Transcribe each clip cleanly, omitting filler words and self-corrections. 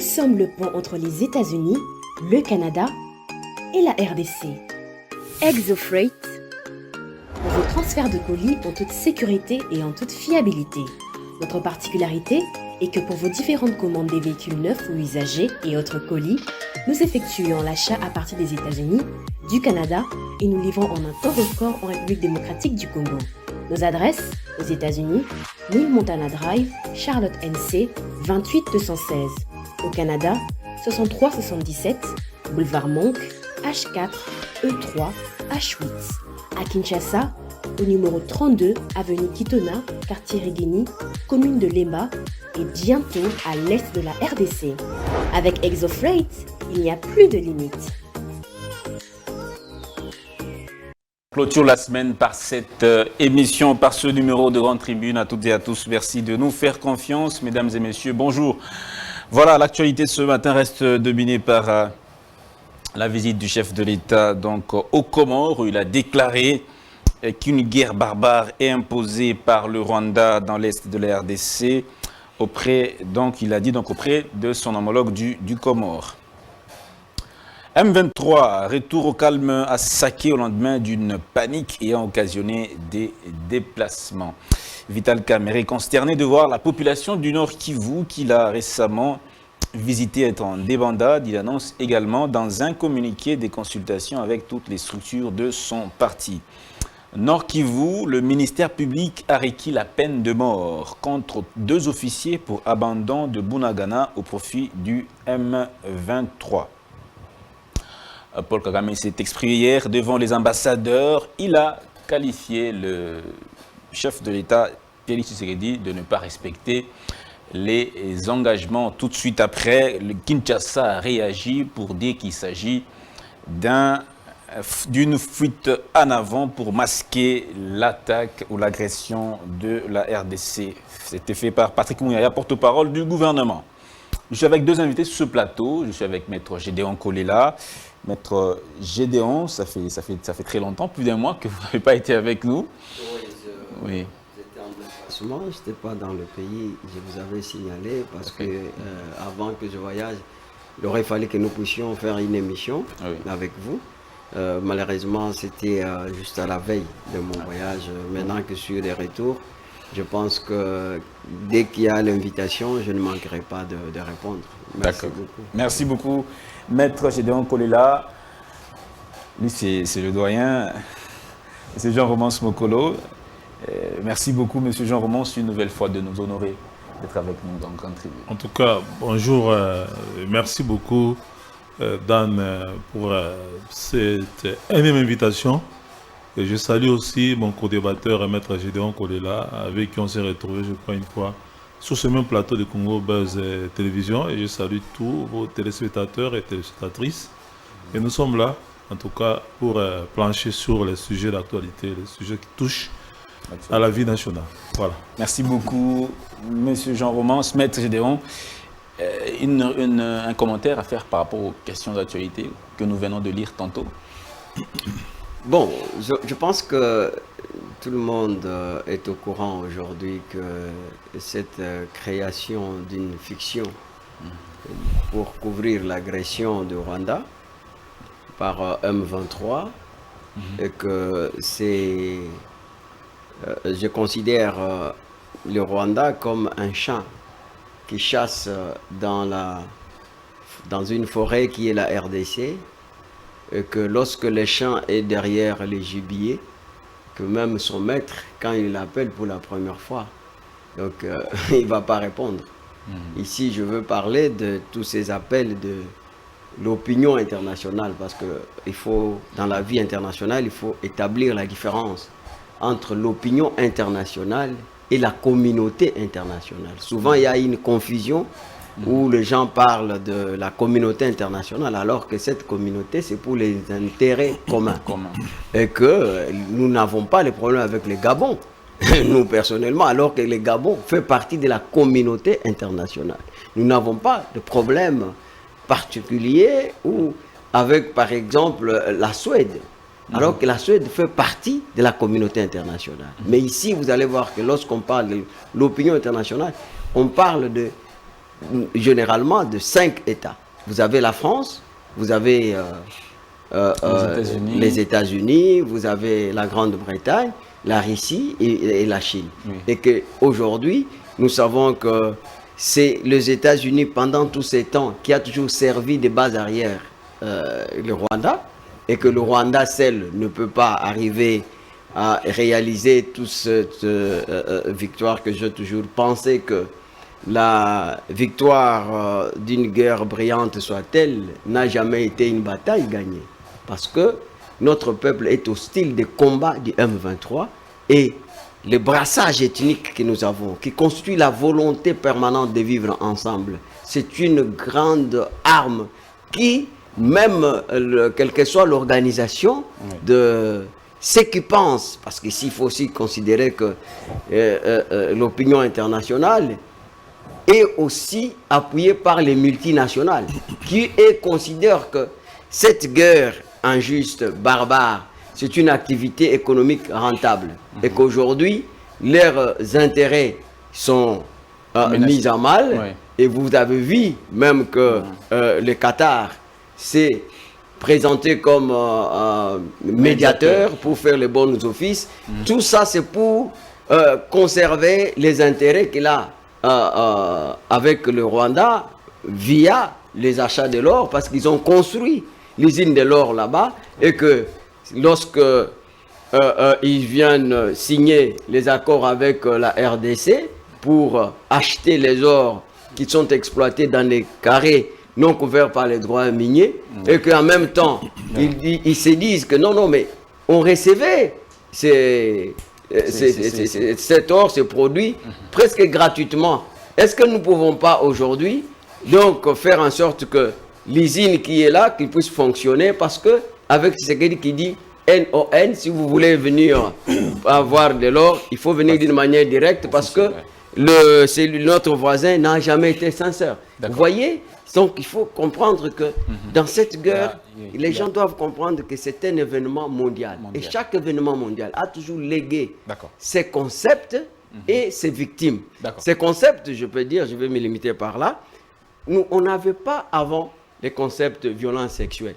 sommes le pont entre les États-Unis, le Canada et la RDC. ExoFreight, pour vos transferts de colis en toute sécurité et en toute fiabilité. Notre particularité est que pour vos différentes commandes des véhicules neufs ou usagés et autres colis, nous effectuons l'achat à partir des États-Unis, du Canada et nous livrons en un temps record en République démocratique du Congo. Nos adresses, aux États-Unis, 1000 Montana Drive, Charlotte NC, 28216. Au Canada, 6377, Boulevard Monk, H4, E3, H8. À Kinshasa, au numéro 32, avenue Kitona, quartier Rigini, commune de Lemba et bientôt à l'est de la RDC. Avec ExoFreight, il n'y a plus de limites. Clôture la semaine par cette émission, par ce numéro de Grande Tribune. À toutes et à tous, merci de nous faire confiance. Mesdames et messieurs, bonjour. Voilà, l'actualité ce matin reste dominée par la visite du chef de l'État donc, aux Comores, où il a déclaré qu'une guerre barbare est imposée par le Rwanda dans l'est de la RDC, auprès de son homologue du Comore. M23, retour au calme à Saké au lendemain d'une panique ayant occasionné des déplacements. Vital Kamerhe est consterné de voir la population du Nord Kivu qu'il a récemment visité être en débandade. Il annonce également dans un communiqué des consultations avec toutes les structures de son parti. Nord Kivu, le ministère public a requis la peine de mort contre 2 officiers pour abandon de Bunagana au profit du M23. Paul Kagame s'est exprimé hier devant les ambassadeurs. Il a qualifié le chef de l'État, Félix Tshisekedi, de ne pas respecter les engagements. Tout de suite après, le Kinshasa a réagi pour dire qu'il s'agit d'une fuite en avant pour masquer l'attaque ou l'agression de la RDC. C'était fait par Patrick Mouyaya, porte-parole du gouvernement. Je suis avec 2 invités sur ce plateau. Je suis avec Maître Gédéon Kolela. Maître Gédéon, ça fait très longtemps, plus d'1 mois que vous n'avez pas été avec nous. Oui, j'étais en déplacement, je n'étais pas dans le pays, je vous avais signalé parce que avant que je voyage, il aurait fallu que nous puissions faire une émission avec vous. Malheureusement, c'était juste à la veille de mon voyage. Maintenant que je suis de retour, je pense que dès qu'il y a l'invitation, je ne manquerai pas de répondre. Merci beaucoup. Merci beaucoup, Maître Gédéon Kolela. Lui, c'est le doyen. C'est Jean-Romance Mokolo. Merci beaucoup, Monsieur Jean-Romance, une nouvelle fois de nous honorer d'être avec nous dans Grande Tribune. En tout cas, bonjour. Merci beaucoup, Dan, pour cette énième invitation. Et je salue aussi mon co-débatteur, Maître Gédéon Kolela, avec qui on s'est retrouvé, je crois, une fois, sur ce même plateau de Congo Buzz Télévision. Et je salue tous vos téléspectateurs et téléspectatrices. Et nous sommes là, en tout cas, pour plancher sur les sujets d'actualité, les sujets qui touchent à la vie nationale. Voilà. Merci beaucoup, Monsieur Jean-Romance. Maître Gédéon, un commentaire à faire par rapport aux questions d'actualité que nous venons de lire tantôt. Bon, je pense que tout le monde est au courant aujourd'hui que cette création d'une fiction pour couvrir l'agression du Rwanda par M23 et que c'est, je considère le Rwanda comme un chat qui chasse dans une forêt qui est la RDC. Et que lorsque le champ est derrière les gibiers, que même son maître, quand il l'appelle pour la première fois, donc il ne va pas répondre. Ici, je veux parler de tous ces appels de l'opinion internationale, parce que dans la vie internationale, il faut établir la différence entre l'opinion internationale et la communauté internationale. Souvent, il y a une confusion où les gens parlent de la communauté internationale alors que cette communauté c'est pour les intérêts communs. Et que nous n'avons pas les problèmes avec les Gabon, nous personnellement, alors que les Gabon fait partie de la communauté internationale. Nous n'avons pas de problème particulier ou avec par exemple la Suède, alors que la Suède fait partie de la communauté internationale. Mais ici vous allez voir que lorsqu'on parle de l'opinion internationale, on parle de généralement de 5 États. Vous avez la France, vous avez les États-Unis, vous avez la Grande-Bretagne, la Russie et la Chine. Oui. Et qu'aujourd'hui, nous savons que c'est les États-Unis, pendant tous ces temps, qui a toujours servi de base arrière le Rwanda, et que le Rwanda seul ne peut pas arriver à réaliser toute cette victoire, que j'ai toujours pensé que la victoire d'une guerre brillante soit-elle, n'a jamais été une bataille gagnée. Parce que notre peuple est hostile des combats du M23 et le brassage ethnique que nous avons, qui constitue la volonté permanente de vivre ensemble, c'est une grande arme qui, même quelle que soit l'organisation de ceux qui pensent, parce qu'ici il faut aussi considérer que l'opinion internationale est aussi appuyée par les multinationales, qui considèrent que cette guerre injuste, barbare, c'est une activité économique rentable. Et qu'aujourd'hui, leurs intérêts sont mis à mal. Ouais. Et vous avez vu même que le Qatar s'est présenté comme médiateur pour faire les bons offices. Tout ça, c'est pour conserver les intérêts qu'il a avec le Rwanda via les achats de l'or, parce qu'ils ont construit l'usine de l'or là-bas, et que lorsque ils viennent signer les accords avec la RDC pour acheter les ors qui sont exploités dans les carrés non couverts par les droits miniers, et qu'en même temps, ils se disent que non, mais on recevait cet or, ces produits, presque gratuitement. Est-ce que nous ne pouvons pas aujourd'hui donc faire en sorte que l'usine qui est là, qu'il puisse fonctionner, parce que avec ce qui dit NON, si vous voulez venir avoir de l'or, il faut venir d'une manière directe, parce que notre voisin n'a jamais été sincère. Vous voyez? Donc il faut comprendre que dans cette guerre, les gens doivent comprendre que c'est un événement mondial. Et chaque événement mondial a toujours légué ses concepts et ses victimes. Ces concepts, je peux dire, je vais me limiter par là, on n'avait pas avant les concepts de violence sexuelle,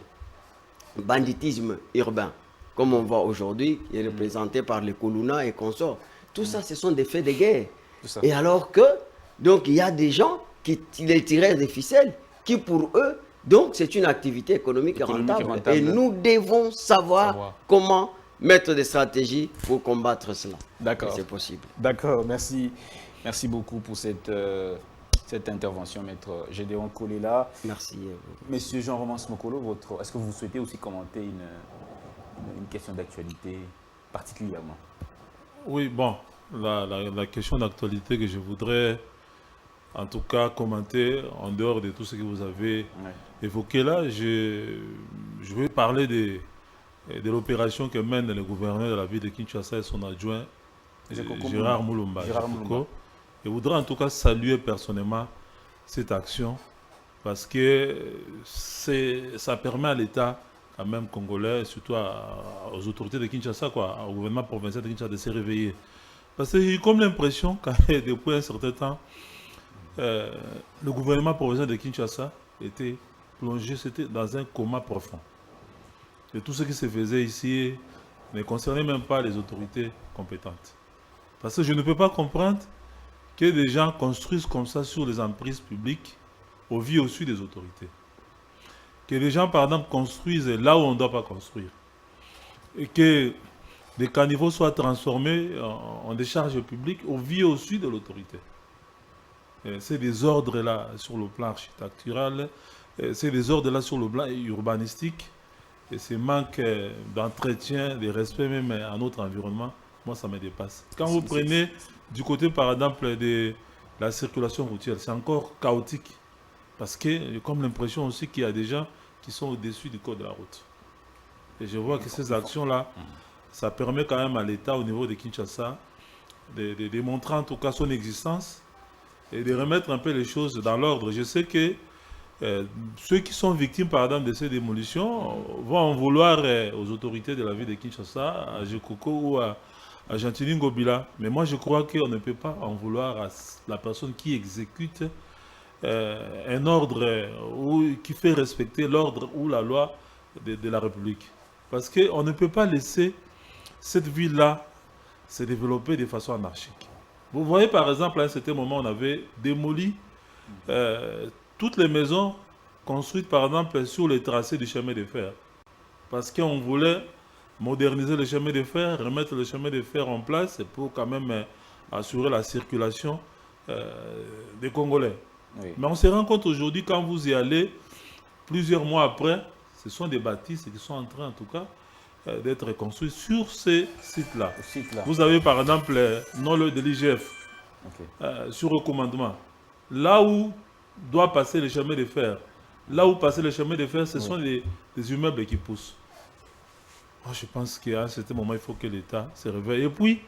banditisme urbain, comme on voit aujourd'hui, qui est représenté par les Koluna et consorts. Tout ça, ce sont des faits de guerre. Et alors que, donc, il y a des gens qui les tiraient des ficelles, qui pour eux, donc, c'est une activité économique rentable. Et nous devons savoir comment mettre des stratégies pour combattre cela. D'accord. C'est possible. D'accord, merci. Merci beaucoup pour cette intervention, maître Gédéon Kolela. Merci. Monsieur Jean-Romance Mokolo, est-ce que vous souhaitez aussi commenter une question d'actualité particulièrement? Oui, bon, la question d'actualité que je voudrais en tout cas commenter, en dehors de tout ce que vous avez évoqué là, je vais parler de l'opération que mène le gouverneur de la ville de Kinshasa et son adjoint, Gérard Moulumba. Je voudrais en tout cas saluer personnellement cette action, parce que ça permet à l'État quand même congolais, surtout aux autorités de Kinshasa, au gouvernement provincial de Kinshasa, de se réveiller. Parce que j'ai comme l'impression que depuis un certain temps, le gouvernement provincial de Kinshasa était plongé dans un coma profond. Et tout ce qui se faisait ici ne concernait même pas les autorités compétentes. Parce que je ne peux pas comprendre que des gens construisent comme ça sur les emprises publiques au vu au-dessus des autorités. Que les gens, par exemple, construisent là où on ne doit pas construire. Et que les caniveaux soient transformés en décharges publiques au vu au-dessus de l'autorité. C'est des ordres là sur le plan architectural, c'est des ordres là sur le plan urbanistique, et ce manque d'entretien, de respect même à notre environnement, moi ça me dépasse. Quand vous prenez du côté par exemple de la circulation routière, c'est encore chaotique, parce que j'ai comme l'impression aussi qu'il y a des gens qui sont au-dessus du code de la route. Et je vois que ces actions-là, ça permet quand même à l'État au niveau de Kinshasa de démontrer en tout cas son existence et de remettre un peu les choses dans l'ordre. Je sais que ceux qui sont victimes par exemple de ces démolitions vont en vouloir aux autorités de la ville de Kinshasa, à Jekoko ou à Gentili Ngobila. Mais moi je crois qu'on ne peut pas en vouloir à la personne qui exécute un ordre qui fait respecter l'ordre ou la loi de la République. Parce qu'on ne peut pas laisser cette ville-là se développer de façon anarchique. Vous voyez par exemple, à un certain moment, on avait démoli toutes les maisons construites par exemple sur les tracés du chemin de fer. Parce qu'on voulait moderniser le chemin de fer, remettre le chemin de fer en place pour quand même assurer la circulation des Congolais. Oui. Mais on se rend compte aujourd'hui, quand vous y allez, plusieurs mois après, ce sont des bâtisses qui sont en train en tout cas d'être construits sur ces sites-là. Vous avez par exemple non-lieu de l'IGF, sur recommandement. Là où doit passer le chemin de fer, là où passer le chemin de fer, ce sont des immeubles qui poussent. Moi, je pense qu'à un certain moment, il faut que l'État se réveille. Et puis,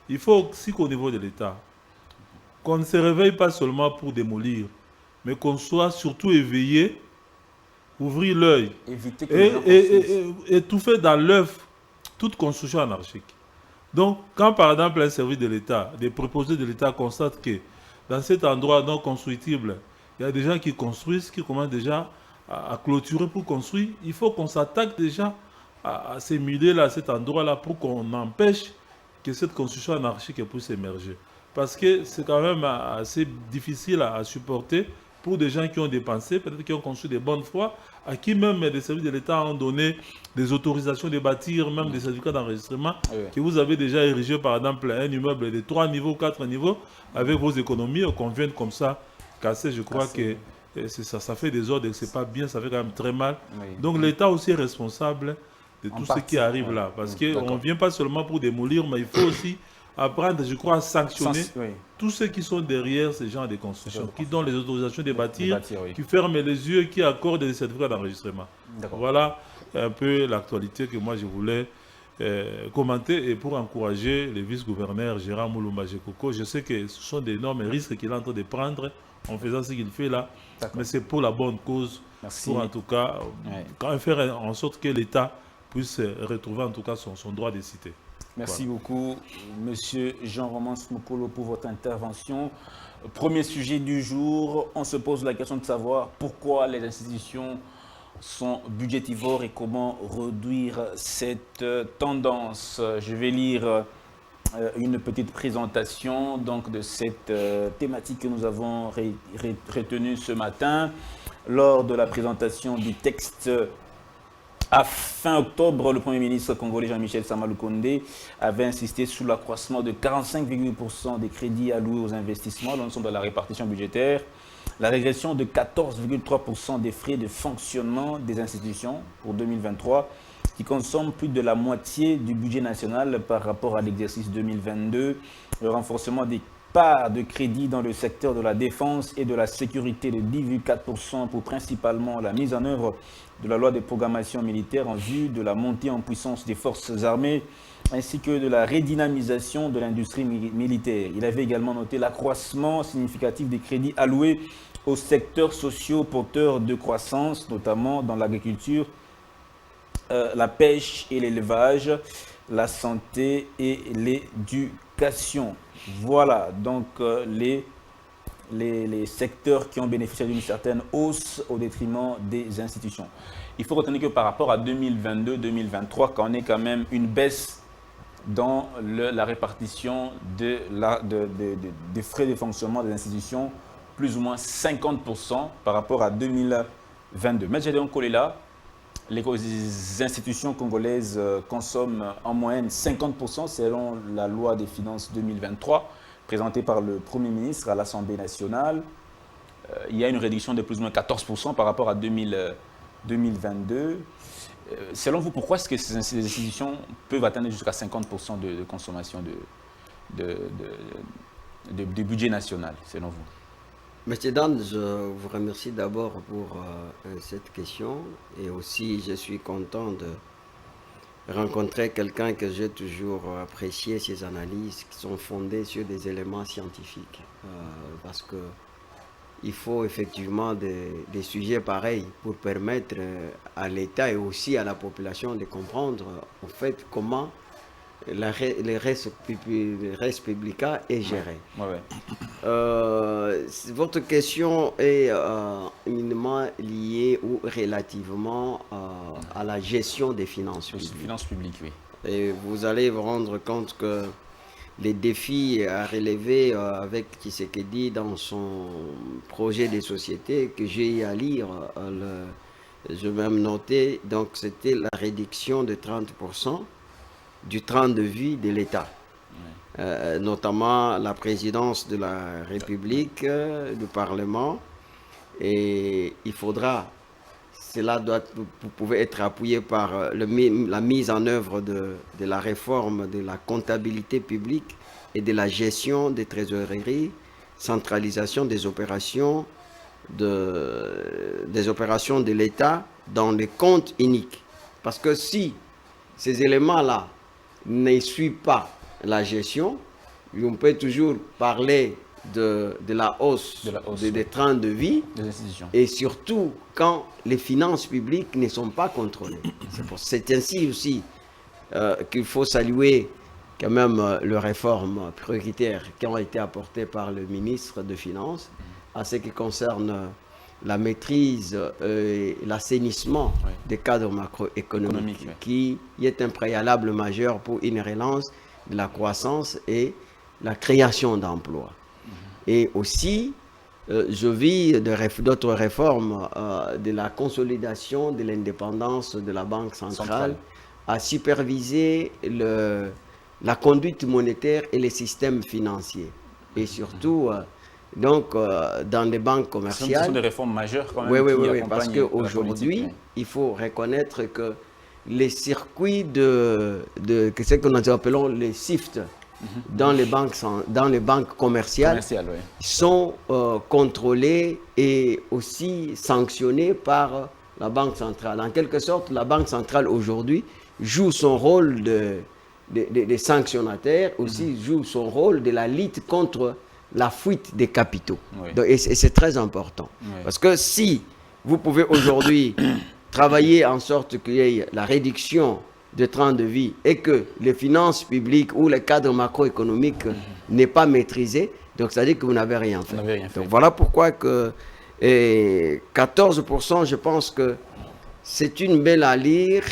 il faut aussi qu'au niveau de l'État, qu'on ne se réveille pas seulement pour démolir, mais qu'on soit surtout éveillé, ouvrir l'œil et étouffer dans l'œuf toute construction anarchique. Donc, quand par exemple un service de l'État, des préposés de l'État constatent que dans cet endroit non constructible, il y a des gens qui construisent, qui commencent déjà à clôturer pour construire, il faut qu'on s'attaque déjà à ces milieux-là, à cet endroit-là, pour qu'on empêche que cette construction anarchique puisse émerger. Parce que c'est quand même assez difficile à supporter pour des gens qui ont dépensé, peut-être qui ont construit des bonnes foi, à qui même des services de l'État ont donné des autorisations de bâtir, même des certificats d'enregistrement, que vous avez déjà érigé par exemple un immeuble de 3 niveaux, 4 niveaux, avec vos économies, qu'on vienne comme ça casser. Je crois que ça fait des ordres et que ce n'est pas bien, ça fait quand même très mal. Donc l'État aussi est responsable de tout ce qui arrive là. Parce qu'on ne vient pas seulement pour démolir, mais il faut aussi apprendre, je crois, à sanctionner tous ceux qui sont derrière ces genres de construction, qui donnent les autorisations de bâtir, qui ferment les yeux, qui accordent des certificats d'enregistrement. Voilà un peu l'actualité que moi je voulais commenter, et pour encourager le vice-gouverneur Gérard Moulumba Gekoko. Je sais que ce sont d'énormes risques qu'il est en train de prendre en faisant ce qu'il fait là, mais c'est pour la bonne cause. Merci. Pour en tout cas faire en sorte que l'État puisse retrouver en tout cas son droit de cité. Merci beaucoup, Monsieur Jean-Roman Smokolo, pour votre intervention. Premier sujet du jour, on se pose la question de savoir pourquoi les institutions sont budgétivores et comment réduire cette tendance. Je vais lire une petite présentation donc, de cette thématique que nous avons retenue ce matin lors de la présentation du texte. À fin octobre, le Premier ministre congolais Jean-Michel Sama Lukonde avait insisté sur l'accroissement de 45,8% des crédits alloués aux investissements dans l'ensemble de la répartition budgétaire, la régression de 14,3% des frais de fonctionnement des institutions pour 2023, qui consomment plus de la moitié du budget national par rapport à l'exercice 2022, le renforcement des parts de crédit dans le secteur de la défense et de la sécurité de 10,4% pour principalement la mise en œuvre de la loi de programmation militaire en vue de la montée en puissance des forces armées ainsi que de la redynamisation de l'industrie militaire. Il avait également noté l'accroissement significatif des crédits alloués aux secteurs sociaux porteurs de croissance, notamment dans l'agriculture, la pêche et l'élevage, la santé et l'éducation. Voilà donc les secteurs qui ont bénéficié d'une certaine hausse au détriment des institutions. Il faut retenir que par rapport à 2022-2023, quand on est quand même une baisse dans la répartition des frais de fonctionnement des institutions, plus ou moins 50% par rapport à 2022. Mais Gédéon Kolela, les institutions congolaises consomment en moyenne 50% selon la loi des finances 2023, présentée par le Premier ministre à l'Assemblée nationale. Il y a une réduction de plus ou moins 14% par rapport à 2022. Selon vous, pourquoi est-ce que ces institutions peuvent atteindre jusqu'à 50% de consommation du budget national, selon vous? Monsieur Dan, je vous remercie d'abord pour cette question, et aussi je suis content de rencontrer quelqu'un que j'ai toujours apprécié, ses analyses qui sont fondées sur des éléments scientifiques, parce que il faut effectivement des sujets pareils pour permettre à l'État et aussi à la population de comprendre en fait comment le reste public est géré. Votre question est éminemment liée ou relativement à la gestion des finances Les publiques. finances publiques, oui. Et vous allez vous rendre compte que les défis à relever avec Tshisekedi dans son projet des sociétés que j'ai eu à lire, je vais même noter, donc c'était la réduction de 30% du train de vie de l'État. Notamment la présidence de la République, du Parlement, et il faudra, vous pouvez être appuyé par la mise en œuvre de la réforme de la comptabilité publique et de la gestion des trésoreries, centralisation des opérations de l'État dans les comptes uniques. Parce que si ces éléments-là ne suivent pas la gestion, on peut toujours parler de la hausse, des trains de vie, des institutions. Et surtout quand les finances publiques ne sont pas contrôlées. C'est ainsi aussi qu'il faut saluer quand même les réformes prioritaires qui ont été apportées par le ministre des Finances à ce qui concerne la maîtrise et l'assainissement des cadres macroéconomiques, qui est un préalable majeur pour une relance de la croissance et la création d'emplois. Et aussi, je vis d'autres réformes de la consolidation de l'indépendance de la Banque centrale à superviser la conduite monétaire et les systèmes financiers. Et surtout, donc, dans les banques commerciales. Ce sont des réformes majeures quand même. Oui, parce qu'aujourd'hui, il faut reconnaître que les circuits de ce que nous appelons les SIFT dans les banques commerciales sont contrôlés et aussi sanctionnés par la Banque centrale. En quelque sorte, la Banque centrale aujourd'hui joue son rôle de sanctionnateur, aussi joue son rôle de la lutte contre la fuite des capitaux. Donc, et c'est très important. Parce que si vous pouvez aujourd'hui travailler en sorte qu'il y ait la réduction de train de vie et que les finances publiques ou les cadres macroéconomiques n'est pas maîtrisé, donc ça veut dire que vous n'avez rien fait. Donc voilà pourquoi que 14%, je pense que c'est une belle allure,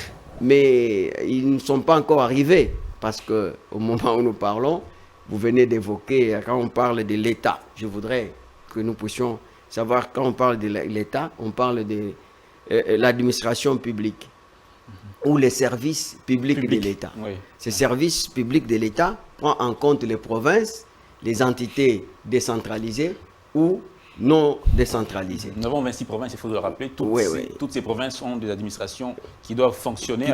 mais ils ne sont pas encore arrivés. Parce qu'au moment où nous parlons, vous venez d'évoquer, quand on parle de l'État, je voudrais que nous puissions savoir, quand on parle de l'État, on parle de l'administration publique ou les services publics de l'État. Ces services publics de l'État prennent en compte les provinces, les entités décentralisées ou non décentralisées. Nous avons 26 provinces, il faut le rappeler. Toutes ces provinces ont des administrations qui doivent fonctionner.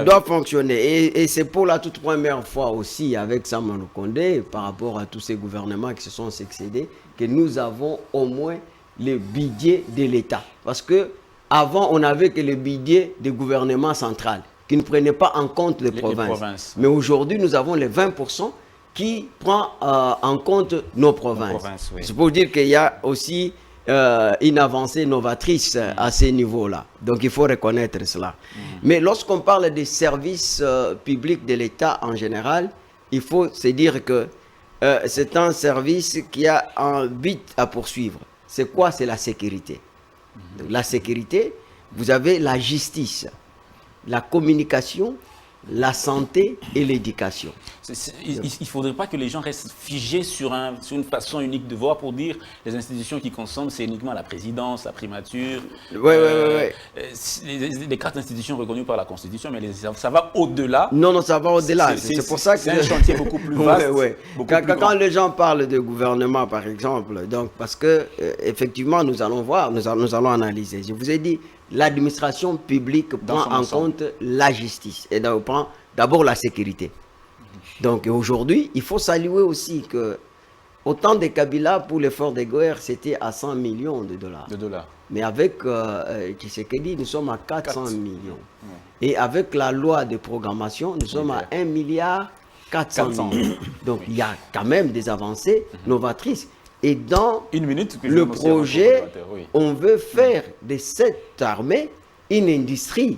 Et c'est pour la toute première fois aussi avec Samanou Condé, par rapport à tous ces gouvernements qui se sont succédés, que nous avons au moins le budget de l'État. Parce que avant, on n'avait que le budget du gouvernement central, qui ne prenait pas en compte les provinces. Mais aujourd'hui, nous avons les 20% qui prend en compte nos provinces. C'est pour dire qu'il y a aussi une avancée novatrice à ce niveau-là. Donc il faut reconnaître cela. Mais lorsqu'on parle des services publics de l'État en général, il faut se dire que c'est un service qui a un but à poursuivre. C'est quoi? C'est la sécurité. Donc, la sécurité, vous avez la justice, la communication, la santé et l'éducation. Il ne faudrait pas que les gens restent figés sur une façon unique de voir pour dire les institutions qui consomment, c'est uniquement la présidence, la primature, les 4 institutions reconnues par la Constitution, mais ça va au-delà. Non, ça va au-delà. C'est pour ça que c'est un chantier beaucoup plus vaste. Quand les gens parlent de gouvernement, par exemple, donc, parce que effectivement, nous allons voir, nous allons analyser. Je vous ai dit, l'administration publique prend en compte la justice et prend d'abord la sécurité. Donc aujourd'hui, il faut saluer aussi que au temps de Kabila, pour l'effort de guerre, c'était à 100 millions de dollars. Mais avec Tshisekedi, nous sommes à 400 millions. Et avec la loi de programmation, nous sommes à 1 milliard 400 millions. Donc il y a quand même des avancées novatrices. Et dans le projet, on veut faire de cette armée une industrie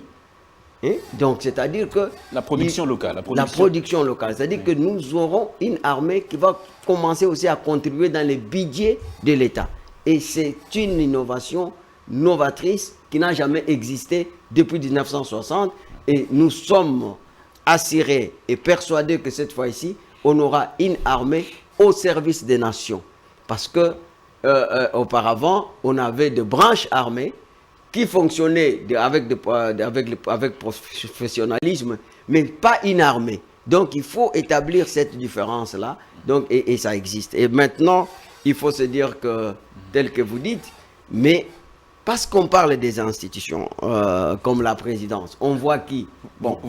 Hein? Donc, c'est-à-dire que... La production locale. La production locale. C'est-à-dire que nous aurons une armée qui va commencer aussi à contribuer dans les budgets de l'État. Et c'est une innovation novatrice qui n'a jamais existé depuis 1960. Et nous sommes assurés et persuadés que cette fois-ci, on aura une armée au service des nations. Parce que auparavant, on avait des branches armées qui fonctionnaient avec professionnalisme, mais pas une armée. Donc il faut établir cette différence-là, et ça existe. Et maintenant, il faut se dire que, tel que vous dites, mais parce qu'on parle des institutions, comme la présidence, on voit qui... Bon,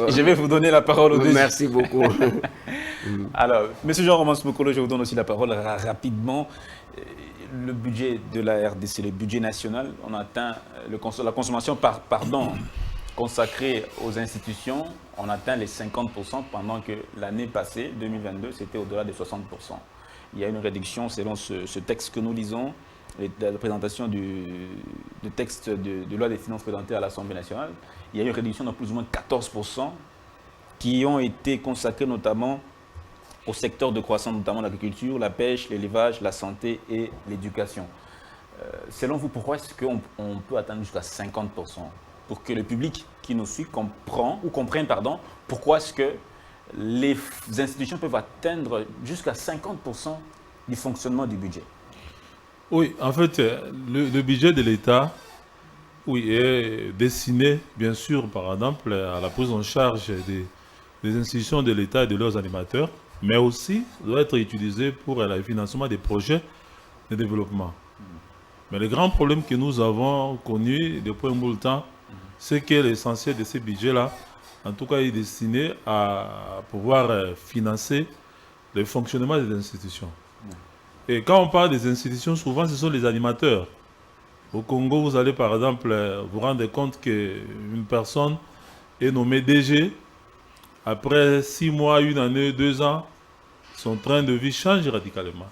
je vais vous donner la parole au deuxième. Merci beaucoup. Alors, M. Jean-Romance Mokolo, je vous donne aussi la parole rapidement. Le budget de la RDC, le budget national, on atteint la consommation consacrée aux institutions, on atteint les 50% pendant que l'année passée, 2022, c'était au-delà des 60%. Il y a une réduction selon ce texte que nous lisons, la présentation du texte de loi des finances présentée à l'Assemblée nationale. Il y a une réduction de plus ou moins 14% qui ont été consacrés notamment au secteur de croissance, notamment l'agriculture, la pêche, l'élevage, la santé et l'éducation. Selon vous, pourquoi est-ce qu'on peut atteindre jusqu'à 50% pour que le public qui nous suit comprenne pourquoi est-ce que les institutions peuvent atteindre jusqu'à 50% du fonctionnement du budget? Oui, en fait, le budget de l'État est destiné, bien sûr, par exemple, à la prise en charge des institutions de l'État et de leurs animateurs, mais aussi doit être utilisé pour le financement des projets de développement. Mais le grand problème que nous avons connu depuis un bout de temps, c'est que l'essentiel de ces budgets-là, en tout cas, est destiné à pouvoir financer le fonctionnement des institutions. Et quand on parle des institutions, souvent ce sont les animateurs. Au Congo, vous allez par exemple vous rendre compte qu'une personne est nommée DG. Après 6 mois, 1 année, 2 ans, son train de vie change radicalement.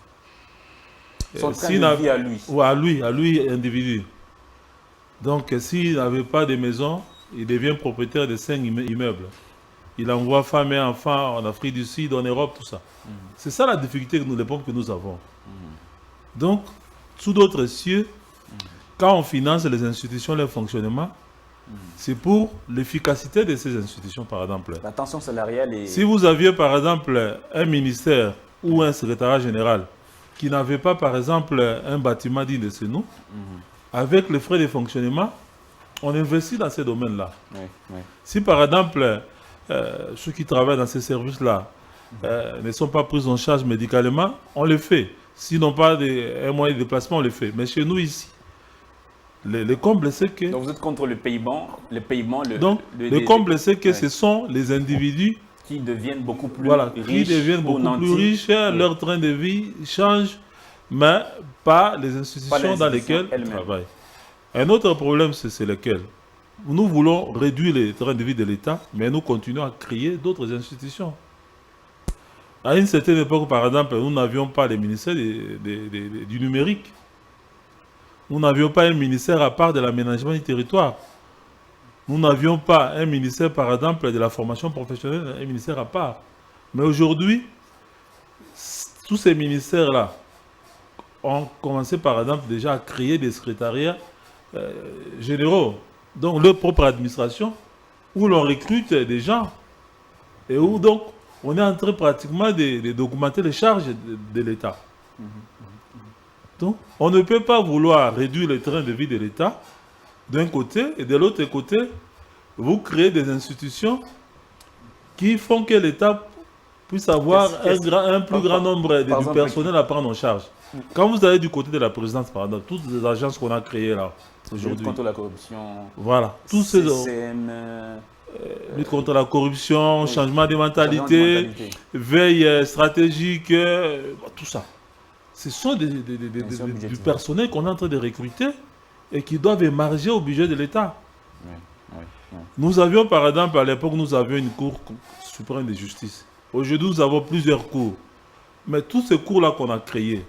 Son train de vie à lui. Ou à lui, individu. Donc, s'il n'avait pas de maison, il devient propriétaire de 5 immeubles. Il envoie femmes et enfants en Afrique du Sud, en Europe, tout ça. C'est ça la difficulté, les problèmes que nous avons. Donc, sous d'autres cieux, quand on finance les institutions, leur fonctionnement, c'est pour l'efficacité de ces institutions, par exemple. La tension salariale est... Si vous aviez, par exemple, un ministère ou un secrétariat général qui n'avait pas, par exemple, un bâtiment digne de ce nom, avec les frais de fonctionnement, on investit dans ces domaines-là. Si, par exemple, ceux qui travaillent dans ces services-là ne sont pas pris en charge médicalement, on le fait. S'ils n'ont pas un moyen de déplacement, on le fait. Mais chez nous, ici, le comble, c'est que... Donc vous êtes contre le paiement, Donc, le comble, c'est que ce sont les individus qui deviennent beaucoup plus riches. Qui deviennent beaucoup plus riches, leur train de vie change, mais pas les institutions dans lesquelles ils travaillent. Un autre problème, c'est lequel? Nous voulons réduire les trains de vie de l'État, mais nous continuons à créer d'autres institutions. À une certaine époque, par exemple, nous n'avions pas le ministère du numérique. Nous n'avions pas un ministère à part de l'aménagement du territoire. Nous n'avions pas un ministère, par exemple, de la formation professionnelle, un ministère à part. Mais aujourd'hui, tous ces ministères-là ont commencé, par exemple, déjà à créer des secrétariats généraux, donc leur propre administration, où l'on recrute des gens et où donc on est en train pratiquement d'augmenter les charges de l'État. Donc, on ne peut pas vouloir réduire le train de vie de l'État d'un côté, et de l'autre côté, vous créez des institutions qui font que l'État puisse avoir un plus grand nombre de personnel à prendre en charge. Quand vous allez du côté de la présidence, par exemple, toutes les agences qu'on a créées là, aujourd'hui. Lutte contre la corruption. Voilà. Tous ces... lutte contre la corruption, changement de mentalité, veille stratégique, tout ça. Ce sont du personnel qu'on est en train de recruter et qui doivent émarger au budget de l'État. Nous avions, par exemple, à l'époque, nous avions une cour suprême de justice. Aujourd'hui, nous avons plusieurs cours. Mais tous ces cours-là qu'on a créés,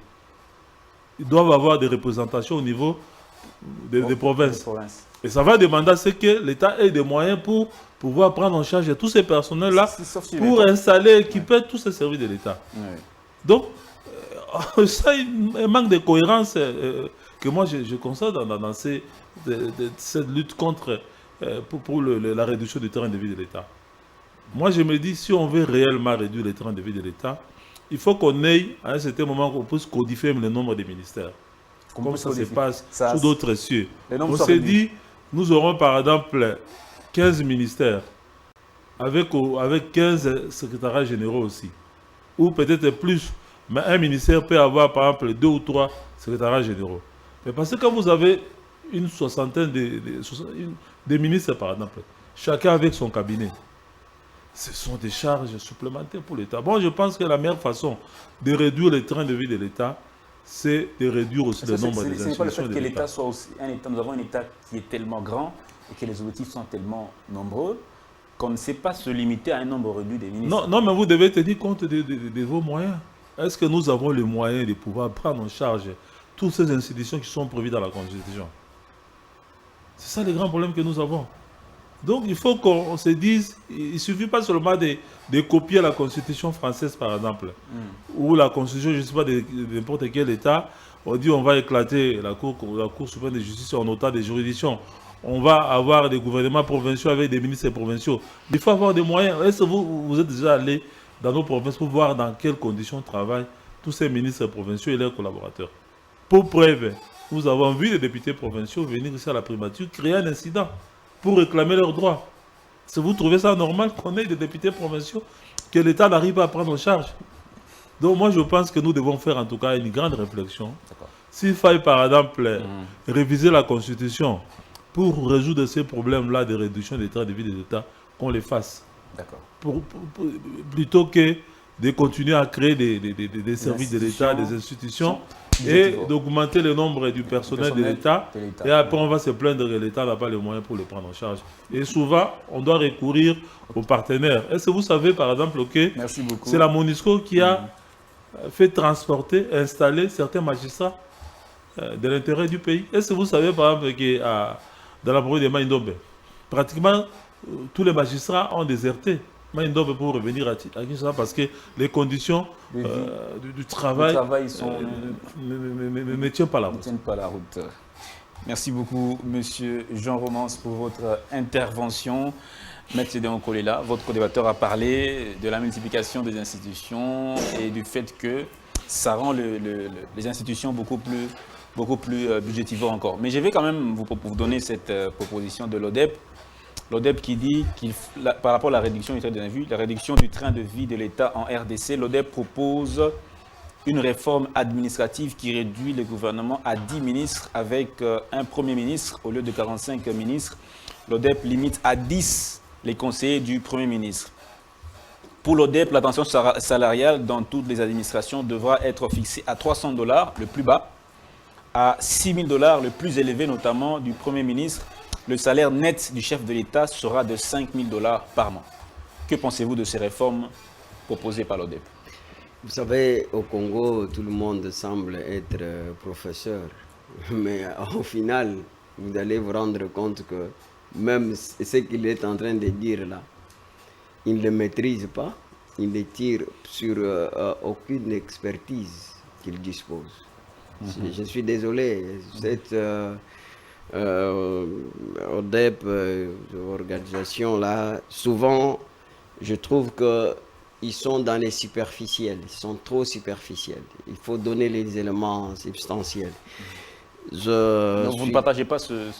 ils doivent avoir des représentations au niveau des provinces. Des provinces. Et ça va demander à ce que l'État ait des moyens pour pouvoir prendre en charge tous ces personnels-là, Sauf si pour l'État- installer, équiper tous ces services de l'État. Ouais. Donc, ça, il manque de cohérence que moi je constate dans cette lutte contre, pour la réduction du terrain de vie de l'État. Moi, je me dis, si on veut réellement réduire le terrain de vie de l'État, il faut qu'on ait, à un certain moment, qu'on puisse codifier le nombre de ministères. Comme ça se passe Ça, sous d'autres cieux. les nombres On sont s'est réduits. dit, nous aurons par exemple 15 ministères, avec 15 secrétariats généraux aussi, ou peut-être plus. Mais un ministère peut avoir par exemple 2 ou 3 secrétariats généraux. Mais parce que quand vous avez une soixantaine de ministres par exemple, chacun avec son cabinet, ce sont des charges supplémentaires pour l'État. Bon, je pense que la meilleure façon de réduire le train de vie de l'État, c'est de réduire aussi le nombre des Ce n'est pas le fait institutions de que l'État. l'État soit aussi un État. Nous avons un État qui est tellement grand et que les objectifs sont tellement nombreux qu'on ne sait pas se limiter à un nombre réduit des ministres. Non, mais vous devez tenir compte de vos moyens. Est-ce que nous avons les moyens de pouvoir prendre en charge toutes ces institutions qui sont prévues dans la Constitution? C'est ça le grand problème que nous avons. Donc il faut qu'on se dise, il ne suffit pas seulement de copier la Constitution française par exemple, ou la Constitution, je ne sais pas, de n'importe quel État. On dit on va éclater la Cour suprême de justice en autant de juridictions. On va avoir des gouvernements provinciaux avec des ministres provinciaux. Il faut avoir des moyens. Est-ce que vous êtes déjà allé dans nos provinces pour voir dans quelles conditions travaillent tous ces ministres provinciaux et leurs collaborateurs? Pour preuve, nous avons vu les députés provinciaux venir ici à la primature créer un incident pour réclamer leurs droits. Est-ce que vous trouvez ça normal qu'on ait des députés provinciaux que l'État n'arrive pas à prendre en charge? Donc moi je pense que nous devons faire en tout cas une grande réflexion. S'il faille par exemple réviser la Constitution pour résoudre ces problèmes-là de réduction des trains de vie de l'État, qu'on les fasse. D'accord. Plutôt que de continuer à créer des services de l'État, des institutions, et d'augmenter le nombre du personnel de l'État. Et après, on va se plaindre que l'État n'a pas les moyens pour les prendre en charge. Et souvent, on doit recourir aux partenaires. Est-ce que vous savez, par exemple, que c'est la MONUSCO qui a fait transporter, installer certains magistrats de l'intérêt du pays? Est-ce que vous savez, par exemple, que dans la province de Maïndombe, pratiquement tous les magistrats ont déserté Maïndombe pour revenir à Kinshasa parce que les conditions du travail ne tiennent pas la route. Merci beaucoup, Monsieur Jean Romance, pour votre intervention. Maître Gédéon Kolela, votre co-débatteur a parlé de la multiplication des institutions et du fait que ça rend les institutions beaucoup plus budgétivores encore. Mais je vais quand même vous donner cette proposition de l'ODEP. L'ODEP qui dit par rapport à la réduction du train de vie, la réduction du train de vie de l'État en RDC, l'ODEP propose une réforme administrative qui réduit le gouvernement à 10 ministres avec un Premier ministre au lieu de 45 ministres. L'ODEP limite à 10 les conseillers du Premier ministre. Pour l'ODEP, la tension salariale dans toutes les administrations devra être fixée à $300 le plus bas, à $6 000 le plus élevé, notamment du Premier ministre. Le salaire net du chef de l'État sera de $5 000 par mois. Que pensez-vous de ces réformes proposées par l'ODEP? Vous savez, au Congo, tout le monde semble être professeur. Mais au final, vous allez vous rendre compte que même ce qu'il est en train de dire là, il ne le maîtrise pas. Il ne tire sur aucune expertise qu'il dispose. Je suis désolé. Cette ODEP, organisation-là, souvent, je trouve qu'ils sont dans les superficiels. Ils sont trop superficiels. Il faut donner les éléments substantiels. Donc vous ne partagez pas ce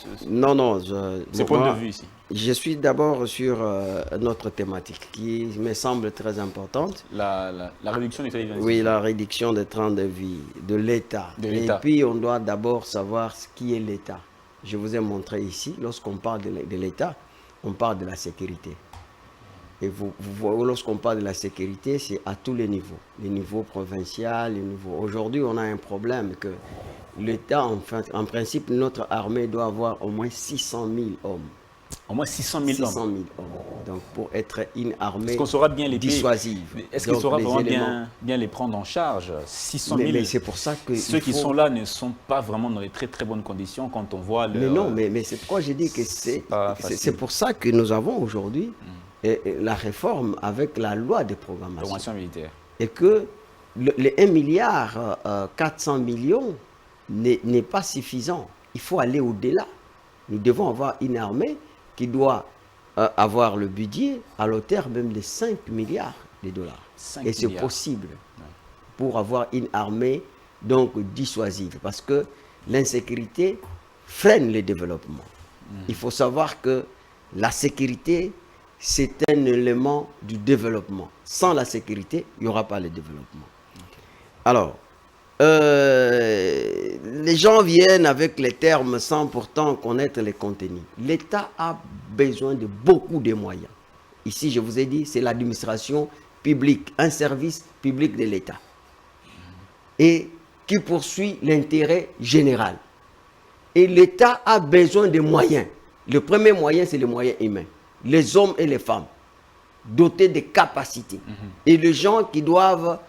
point de vue ici? Je suis d'abord sur notre thématique qui me semble très importante. La réduction des trains de vie. Oui, la réduction des trains de vie de l'État. Et puis on doit d'abord savoir ce qui est l'État. Je vous ai montré ici, lorsqu'on parle de l'État, on parle de la sécurité. Et vous voyez, lorsqu'on parle de la sécurité, c'est à tous les niveaux provincial, les niveaux. Aujourd'hui, on a un problème que l'État, en principe, notre armée doit avoir au moins 600 000 hommes. Au moins 600 000 600 hommes. 000 hommes. Donc, pour être une armée Est-ce qu'on saura bien les dissuasive. Est-ce qu'il Donc, saura les vraiment éléments- bien les prendre en charge? 600 000. Mais c'est pour ça que Ceux qui sont là ne sont pas vraiment dans les très très bonnes conditions quand on voit leur... Mais non, mais c'est pourquoi j'ai dit que pas facile. c'est pour ça que nous avons aujourd'hui la réforme avec la loi de programmation. Formation militaire. Et que les 1 milliard 400 millions n'est pas suffisant. Il faut aller au-delà. Nous devons avoir une armée qui doit avoir le budget à l'auteur même de 5 milliards de dollars. 5 Et c'est milliards. possible pour avoir une armée donc dissuasive. Parce que l'insécurité freine le développement. Il faut savoir que la sécurité, c'est un élément du développement. Sans la sécurité, il n'y aura pas le développement. Alors, les gens viennent avec les termes sans pourtant connaître les contenus. L'État a besoin de beaucoup de moyens. Ici, je vous ai dit, c'est l'administration publique, un service public de l'État. Et qui poursuit l'intérêt général. Et l'État a besoin de moyens. Le premier moyen, c'est le moyen humain. Les hommes et les femmes, dotés de capacités. Et les gens qui doivent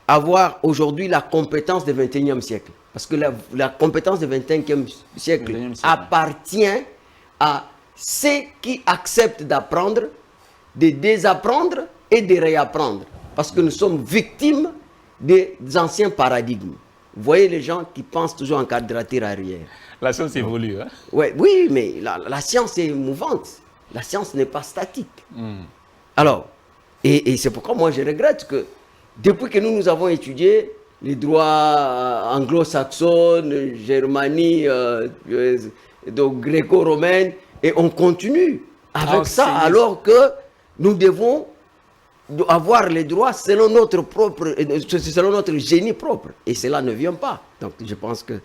avoir aujourd'hui la compétence du 21e siècle. Parce que la compétence du 21e siècle 21e siècle. appartient à ceux qui acceptent d'apprendre, de désapprendre et de réapprendre. Parce que nous sommes victimes des anciens paradigmes. Vous voyez les gens qui pensent toujours en quadrature arrière. La science évolue. Hein? Ouais, oui, mais la science est mouvante. La science n'est pas statique. Alors, et c'est pourquoi moi je regrette que depuis que nous avons étudié les droits anglo-saxons, Germanie, donc gréco-romaine, et on continue avec ça, enseigner. alors que nous devons avoir les droits selon notre propre, selon notre génie propre. Et cela ne vient pas. Donc je pense que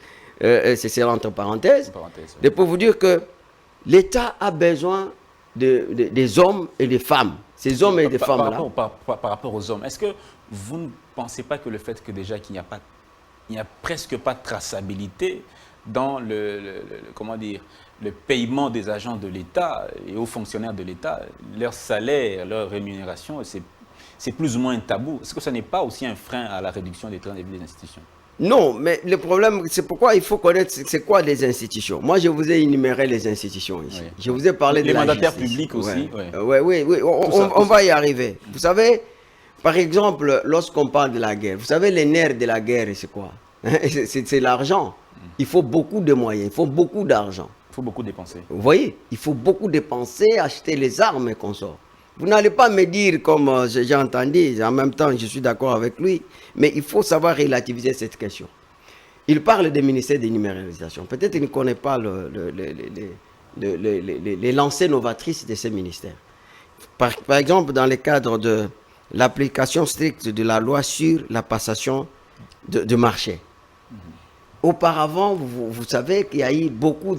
c'est entre parenthèses. Parenthèse, ouais. De pour vous dire que l'État a besoin des hommes et des femmes. Ces hommes et des Par femmes-là. rapport aux hommes, est-ce que vous ne pensez pas que le fait que déjà qu'il n'y a presque pas de traçabilité dans comment dire, le paiement des agents de l'État et aux fonctionnaires de l'État, leur salaire, leur rémunération, c'est plus ou moins un tabou. Est-ce que ce n'est pas aussi un frein à la réduction des institutions? Non, mais le problème, c'est pourquoi il faut connaître c'est quoi les institutions. Moi, je vous ai énuméré les institutions ici. Oui. Je vous ai parlé Les de la mandataires justice. publics aussi, Oui. On va y arriver. Vous savez, par exemple, lorsqu'on parle de la guerre, vous savez, les nerfs de la guerre, c'est quoi? C'est l'argent. Il faut beaucoup de moyens, il faut beaucoup d'argent. Il faut beaucoup dépenser. Vous voyez, il faut beaucoup dépenser, acheter les armes et qu'on sort. Vous n'allez pas me dire, comme j'ai entendu, en même temps je suis d'accord avec lui, mais il faut savoir relativiser cette question. Il parle des ministères de numéralisation. Peut-être qu'il ne connaît pas les lancées novatrices de ces ministères. Par exemple, dans le cadre de l'application stricte de la loi sur la passation de marché. Auparavant, vous savez qu'il y a eu beaucoup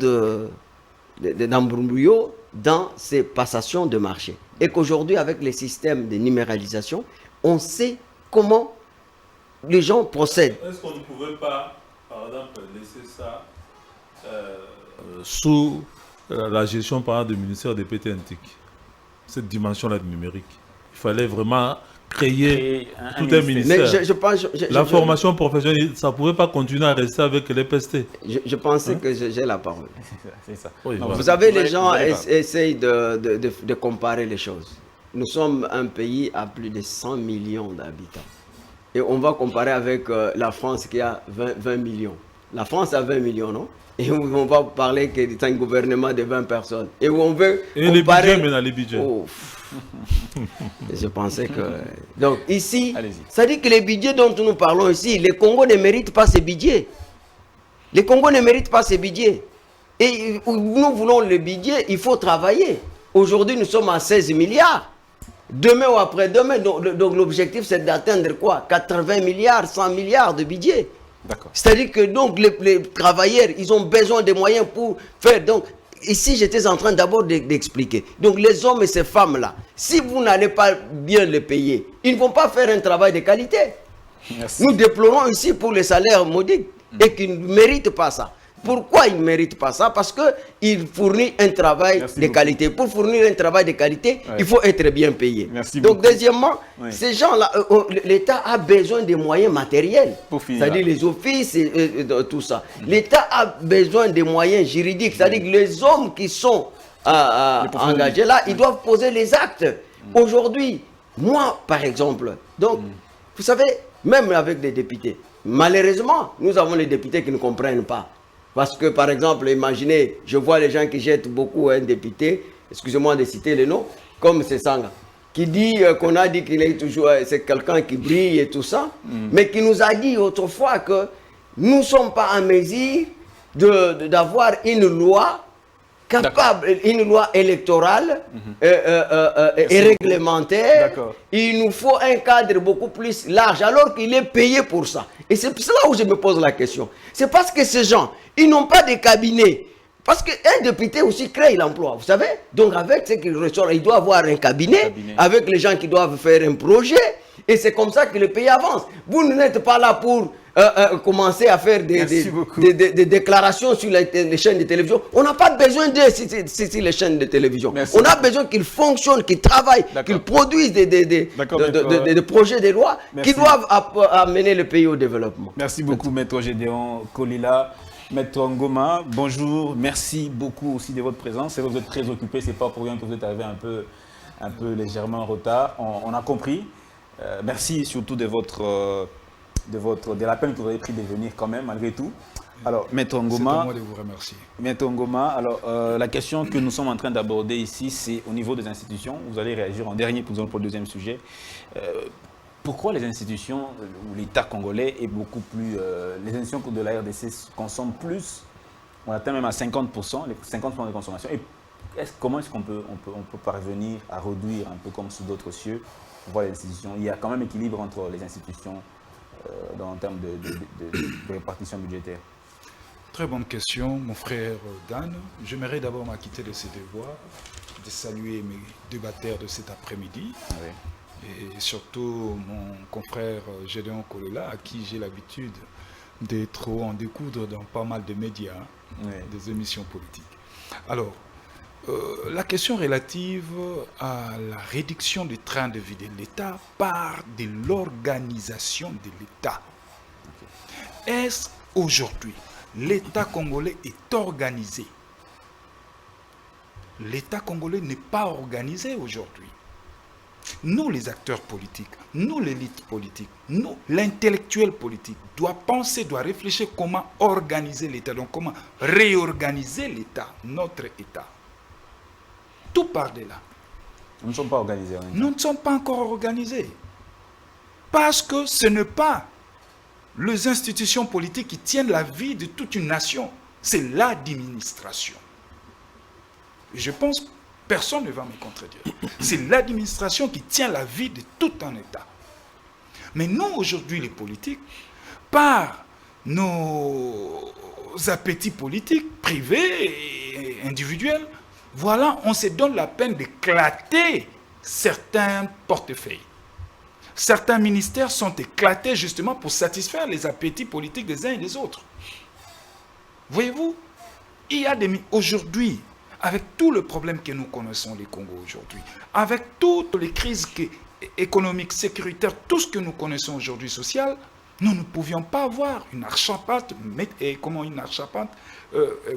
d'embrouillos dans ces passations de marché. Et qu'aujourd'hui, avec les systèmes de numéralisation, on sait comment les gens procèdent. Est-ce qu'on ne pouvait pas, par exemple, laisser ça sous la gestion par exemple, du ministère des PT antiques, cette dimension-là du numérique? Il fallait vraiment créer tout un ministère. Mais je pense, la formation professionnelle, ça ne pouvait pas continuer à rester avec les PST. Je pensais que j'ai la parole. C'est ça. Oui, Non, voilà. Vous savez, les gens n'avez pas. essayent de comparer les choses. Nous sommes un pays à plus de 100 millions d'habitants. Et on va comparer avec la France qui a 20 millions. La France a 20 millions, non? Et on va parler que c'est un gouvernement de 20 personnes. Et où on veut Et les comparer... budgets, maintenant, les budgets. Oh. Je pensais que... Donc ici, Allez-y. ça dit que les budgets dont nous parlons ici, les Congos ne méritent pas ces budgets. Les Congos ne méritent pas ces budgets. Et nous voulons le budget, il faut travailler. Aujourd'hui, nous sommes à 16 milliards. Demain ou après-demain, donc l'objectif c'est d'atteindre quoi? 80 milliards, 100 milliards de budget. D'accord. C'est-à-dire que donc les travailleurs, ils ont besoin de moyens pour faire. Donc ici, j'étais en train d'abord d'expliquer. Donc les hommes et ces femmes-là, si vous n'allez pas bien les payer, ils ne vont pas faire un travail de qualité. Merci. Nous déplorons ici pour les salaires modiques et qui ne méritent pas ça. Pourquoi il ne mérite pas ça? Parce qu'il fournit un travail Merci de beaucoup. qualité. Pour fournir un travail de qualité, Ouais. il faut être bien payé. Merci Donc, beaucoup. deuxièmement, Oui. ces gens-là, l'État a besoin de moyens matériels. Pour finir. C'est-à-dire les offices et tout ça. L'État a besoin de moyens juridiques. C'est-à-dire que les hommes qui sont engagés là, ils doivent poser les actes. Aujourd'hui, moi, par exemple, donc, vous savez, même avec des députés, malheureusement, nous avons les députés qui ne comprennent pas. Parce que, par exemple, imaginez, je vois les gens qui jettent beaucoup un député, excusez-moi de citer le nom, comme c'est Sanga, qui dit qu'on a dit qu'il est toujours, c'est quelqu'un qui brille et tout ça, mais qui nous a dit autrefois que nous ne sommes pas en mesure d'avoir une loi capable, une loi électorale et réglementaire. D'accord. Il nous faut un cadre beaucoup plus large, alors qu'il est payé pour ça. Et c'est là où je me pose la question. C'est parce que ces gens, ils n'ont pas de cabinet. Parce qu'un député aussi crée l'emploi, vous savez. Donc avec ce qu'il ressort, il doit avoir un cabinet, avec les gens qui doivent faire un projet. Et c'est comme ça que le pays avance. Vous n'êtes pas là pour commencer à faire des déclarations sur les chaînes de télévision. On n'a pas besoin de les chaînes de télévision. Merci. On a besoin qu'ils fonctionnent, qu'ils travaillent, qu'ils produisent des projets de loi qui doivent amener le pays au développement. Merci beaucoup, Maître Gédéon Kolila. Maître Ngoma, bonjour. Merci beaucoup aussi de votre présence. C'est vrai que vous êtes très occupé. C'est pas pour rien que vous êtes arrivé un peu légèrement en retard. On a compris. Merci surtout de la peine que vous avez pris de venir quand même, malgré tout. Alors, Maître Ngoma, c'est à moi de vous remercier. Maître Ngoma, alors la question que nous sommes en train d'aborder ici, c'est au niveau des institutions. Vous allez réagir en dernier pour le deuxième sujet. Pourquoi les institutions ou l'État congolais est beaucoup plus... les institutions de la RDC consomment plus, on atteint même à 50%, les 50% de consommation. Et comment est-ce qu'on peut parvenir à réduire un peu comme sous d'autres cieux, on voit les institutions. Il y a quand même équilibre entre les institutions en termes de répartition budgétaire. Très bonne question, mon frère Dan. J'aimerais d'abord m'acquitter de ces devoirs, de saluer mes débatteurs de cet après-midi. Oui. Et surtout mon confrère Gédéon Kolila, à qui j'ai l'habitude d'être en découdre dans pas mal de médias, Oui. des émissions politiques. Alors, la question relative à la réduction du train de vie de l'État part de l'organisation de l'État. Est-ce aujourd'hui l'État congolais est organisé? L'État congolais n'est pas organisé aujourd'hui. Nous, les acteurs politiques, nous, l'élite politique, nous, l'intellectuel politique, doit penser, doit réfléchir comment organiser l'État, donc comment réorganiser l'État, notre État. Tout part de là. Nous ne sommes pas organisés. Nous ne sommes pas encore organisés. Parce que ce n'est pas les institutions politiques qui tiennent la vie de toute une nation. C'est l'administration. Je pense que personne ne va me contredire. C'est l'administration qui tient la vie de tout un État. Mais nous, aujourd'hui, les politiques, par nos appétits politiques, privés et individuels, voilà, on se donne la peine d'éclater certains portefeuilles. Certains ministères sont éclatés justement pour satisfaire les appétits politiques des uns et des autres. Voyez-vous, il y a aujourd'hui, avec tout le problème que nous connaissons les Congo aujourd'hui, avec toutes les crises économiques, sécuritaires, tout ce que nous connaissons aujourd'hui social, nous ne pouvions pas avoir une archapate,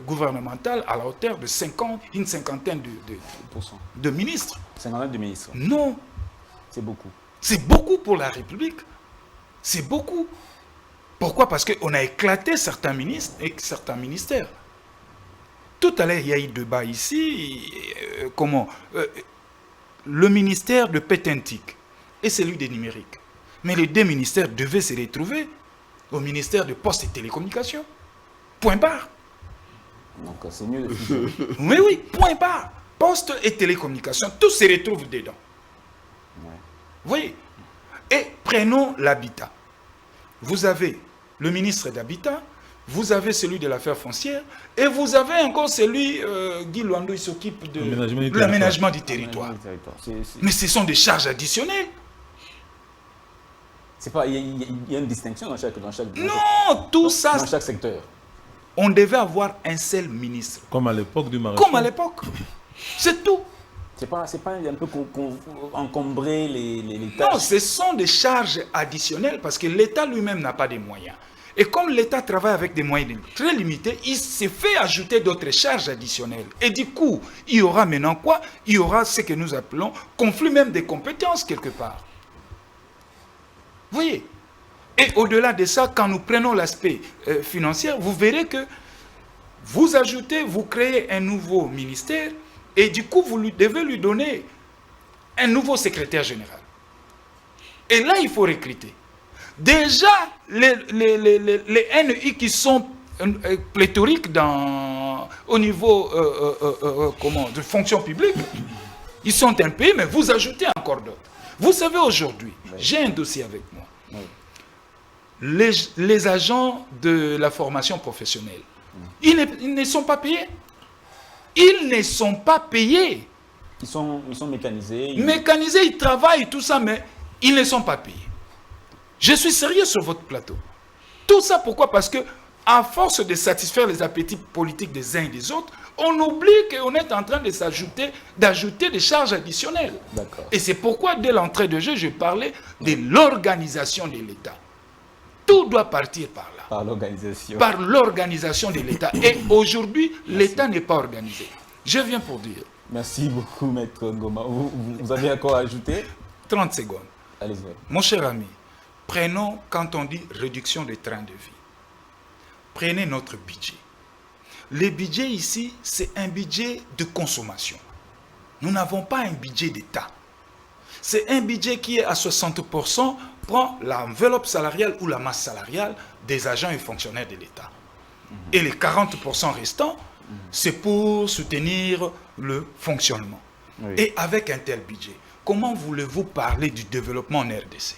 gouvernementale à la hauteur de une cinquantaine de ministres. 50 de ministres. Non. C'est beaucoup. C'est beaucoup pour la République. C'est beaucoup. Pourquoi? Parce qu'on a éclaté certains ministres et certains ministères. Tout à l'heure, il y a eu débat ici, le ministère de Pétentique et celui des numériques. Mais les deux ministères devaient se retrouver au ministère de Postes et Télécommunications. Point barre. Donc c'est mieux de fusionner. Oui, point barre. Postes et Télécommunications, tout se retrouve dedans. Ouais. Vous voyez? Et prenons l'habitat. Vous avez le ministre d'Habitat, vous avez celui de l'affaire foncière, et vous avez encore celui, Guy Luando, il s'occupe de l'aménagement du territoire. Mais ce sont des charges additionnelles. C'est pas, il y a une distinction dans chaque Non, tout ça... Dans chaque secteur. on devait avoir un seul ministre. Comme à l'époque du maréchal. Comme à l'époque. C'est tout. C'est pas un peu encombrer les Non, tâches. ce sont des charges additionnelles parce que l'État lui-même n'a pas de moyens. Et comme l'État travaille avec des moyens très limités, il s'est fait ajouter d'autres charges additionnelles. Et du coup, il y aura maintenant quoi? Il y aura ce que nous appelons conflit même des compétences quelque part. Vous voyez? Et au-delà de ça, quand nous prenons l'aspect financier, vous verrez que vous ajoutez, vous créez un nouveau ministère et du coup, devez lui donner un nouveau secrétaire général. Et là, il faut recruter. Déjà, les NI qui sont pléthoriques au niveau de fonction publique, ils sont un pays, mais vous ajoutez encore d'autres. Vous savez, aujourd'hui, j'ai un dossier avec moi. Les agents de la formation professionnelle, ils ne sont pas payés. Ils ne sont pas payés. Ils sont mécanisés. Mécanisés, ils travaillent, tout ça, mais ils ne sont pas payés. Je suis sérieux sur votre plateau. Tout ça, pourquoi? Parce que, à force de satisfaire les appétits politiques des uns et des autres, on oublie qu'on est en train d'ajouter des charges additionnelles. Et c'est pourquoi, dès l'entrée de jeu, je parlais de l'organisation de l'État. Tout doit partir par là. Par l'organisation. Par l'organisation de l'État. Et aujourd'hui, l'État n'est pas organisé. Je viens pour dire. Merci beaucoup, Maître Ngoma. Vous avez encore à ajouter? 30 secondes. Allez-y. Mon cher ami, prenons, quand on dit réduction des trains de vie, prenez notre budget. Le budget ici, c'est un budget de consommation. Nous n'avons pas un budget d'État. C'est un budget qui est à 60%, prend l'enveloppe salariale ou la masse salariale des agents et fonctionnaires de l'État. Et les 40% restants, c'est pour soutenir le fonctionnement. Oui. Et avec un tel budget, comment voulez-vous parler du développement en RDC?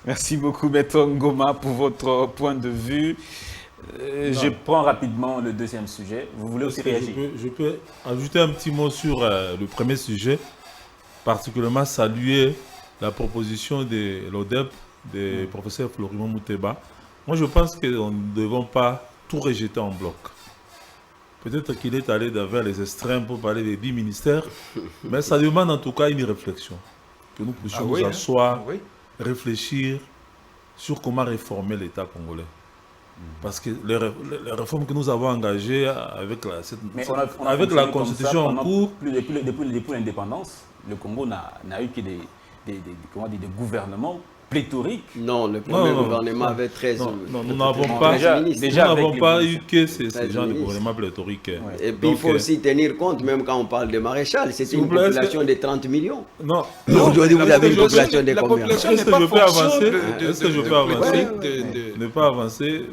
Merci beaucoup, Maître Ngoma, pour votre point de vue. Je prends rapidement le deuxième sujet. Vous voulez aussi réagir? Je peux ajouter un petit mot sur le premier sujet, particulièrement saluer la proposition de l'ODEP, du professeur Florimond Mouteba. Moi, je pense que nous ne devons pas tout rejeter en bloc. Peut-être qu'il est allé vers les extrêmes pour parler des 10 ministères, mais ça demande en tout cas une réflexion. Que nous puissions nous asseoir, réfléchir sur comment réformer l'État congolais. Parce que les réformes que nous avons engagées avec la Constitution en cours... Depuis l'indépendance, le Congo n'a eu que des gouvernements pléthoriques. Non, le premier gouvernement avait 13... nous n'avons pas eu que ces gens de gouvernements pléthoriques. Ouais. Et puis il faut aussi tenir compte, même quand on parle de maréchal, c'était une population de 30 millions. Non. Aujourd'hui, vous avez une population de combien? Est-ce que je peux avancer? Est-ce que je peux avancer? Ne pas avancer.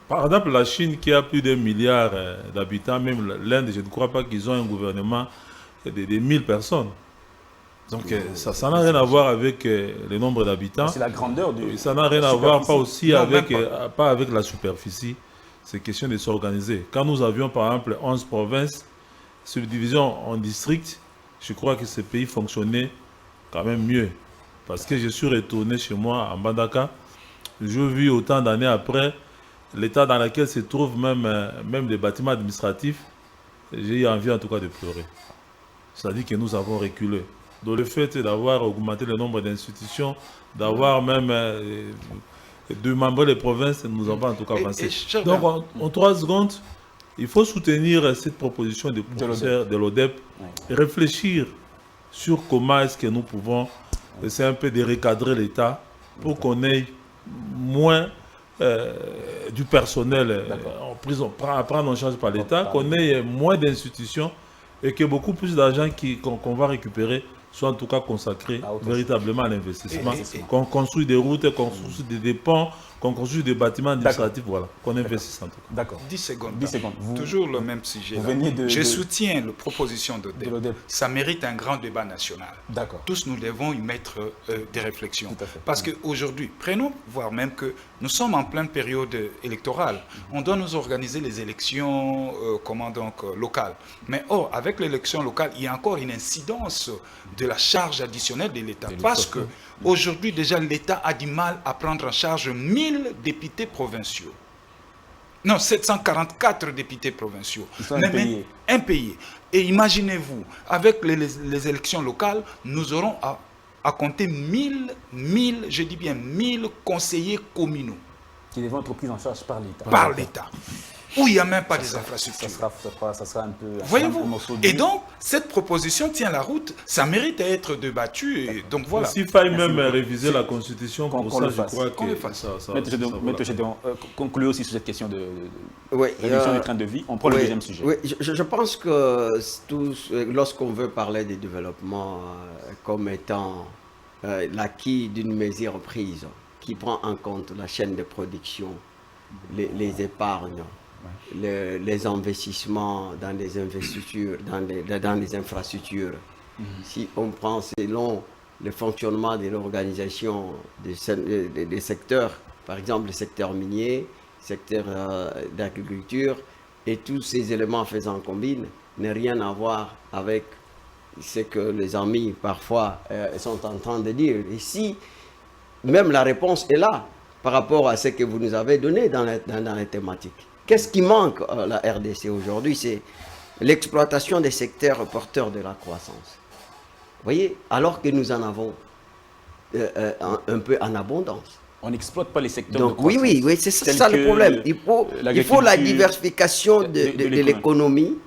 Par exemple, la Chine qui a plus d'1 milliard d'habitants, même l'Inde, je ne crois pas qu'ils ont un gouvernement de 1000 personnes. Donc ça n'a rien à voir avec le nombre d'habitants. C'est la grandeur du... Ça n'a rien à voir pas aussi avec la superficie. C'est question de s'organiser. Quand nous avions par exemple 11 provinces, subdivision en districts, je crois que ce pays fonctionnait quand même mieux. Parce que je suis retourné chez moi à Mbandaka, je vis autant d'années après l'état dans lequel se trouvent même les bâtiments administratifs. J'ai eu envie en tout cas de pleurer. C'est-à-dire que nous avons reculé. Donc le fait d'avoir augmenté le nombre d'institutions, d'avoir même démembré les provinces, nous avons en tout cas avancé. Donc en 3 secondes, il faut soutenir cette proposition de professeur de l'ODEP et réfléchir sur comment est-ce que nous pouvons essayer un peu de recadrer l'État pour qu'on ait moins du personnel à prendre en charge par l'État, qu'on ait moins d'institutions et que beaucoup plus d'argent qu'on va récupérer soit en tout cas consacré véritablement à l'investissement. Qu'on construit des routes, qu'on construit des ponts, qu'on construit des bâtiments administratifs, voilà, qu'on investisse en tout cas. D'accord. 10 secondes. Vous, toujours le même sujet. Je soutiens la proposition d'ODEP. Ça mérite un grand débat national. D'accord. Tous nous devons y mettre des réflexions. Parce qu'aujourd'hui, prenons voir même que nous sommes en pleine période électorale. On doit nous organiser les élections locales. Mais or, avec l'élection locale, il y a encore une incidence de la charge additionnelle de l'État. Parce que aujourd'hui, déjà, l'État a du mal à prendre en charge 1000 députés provinciaux. Non, 744 députés provinciaux. Ils sont impayés. Impayés. Et imaginez-vous, avec les élections locales, nous aurons à compter 1000, je dis bien 1000 conseillers communaux. Qui devront être pris en charge par l'État. Par l'État. Où il n'y a même pas des infrastructures. Ça sera un peu... Voyez-vous. Et donc, cette proposition tient la route. Ça mérite à être débattu. Et donc, voilà. S'il faille même réviser la Constitution, pour ça, je crois qu'on le que fasse. Maître Gédéon, concluez aussi sur cette question de Oui, réduction du train de vie. On prend le deuxième sujet. Oui, je pense que lorsqu'on veut parler du développement comme étant l'acquis d'une mesure prise, qui prend en compte la chaîne de production, les épargnes, les investissements dans les investitures, dans les infrastructures. Si on prend selon le fonctionnement de l'organisation des secteurs, par exemple le secteur minier, le secteur d'agriculture, et tous ces éléments faisant combine, n'a rien à voir avec ce que les amis parfois sont en train de dire. Ici, même la réponse est là par rapport à ce que vous nous avez donné dans les thématiques. Qu'est-ce qui manque à la RDC aujourd'hui? C'est l'exploitation des secteurs porteurs de la croissance. Vous voyez, alors que nous en avons un peu en abondance. On n'exploite pas les secteurs donc, de croissance. Oui, c'est ça le problème. Il faut la diversification de l'économie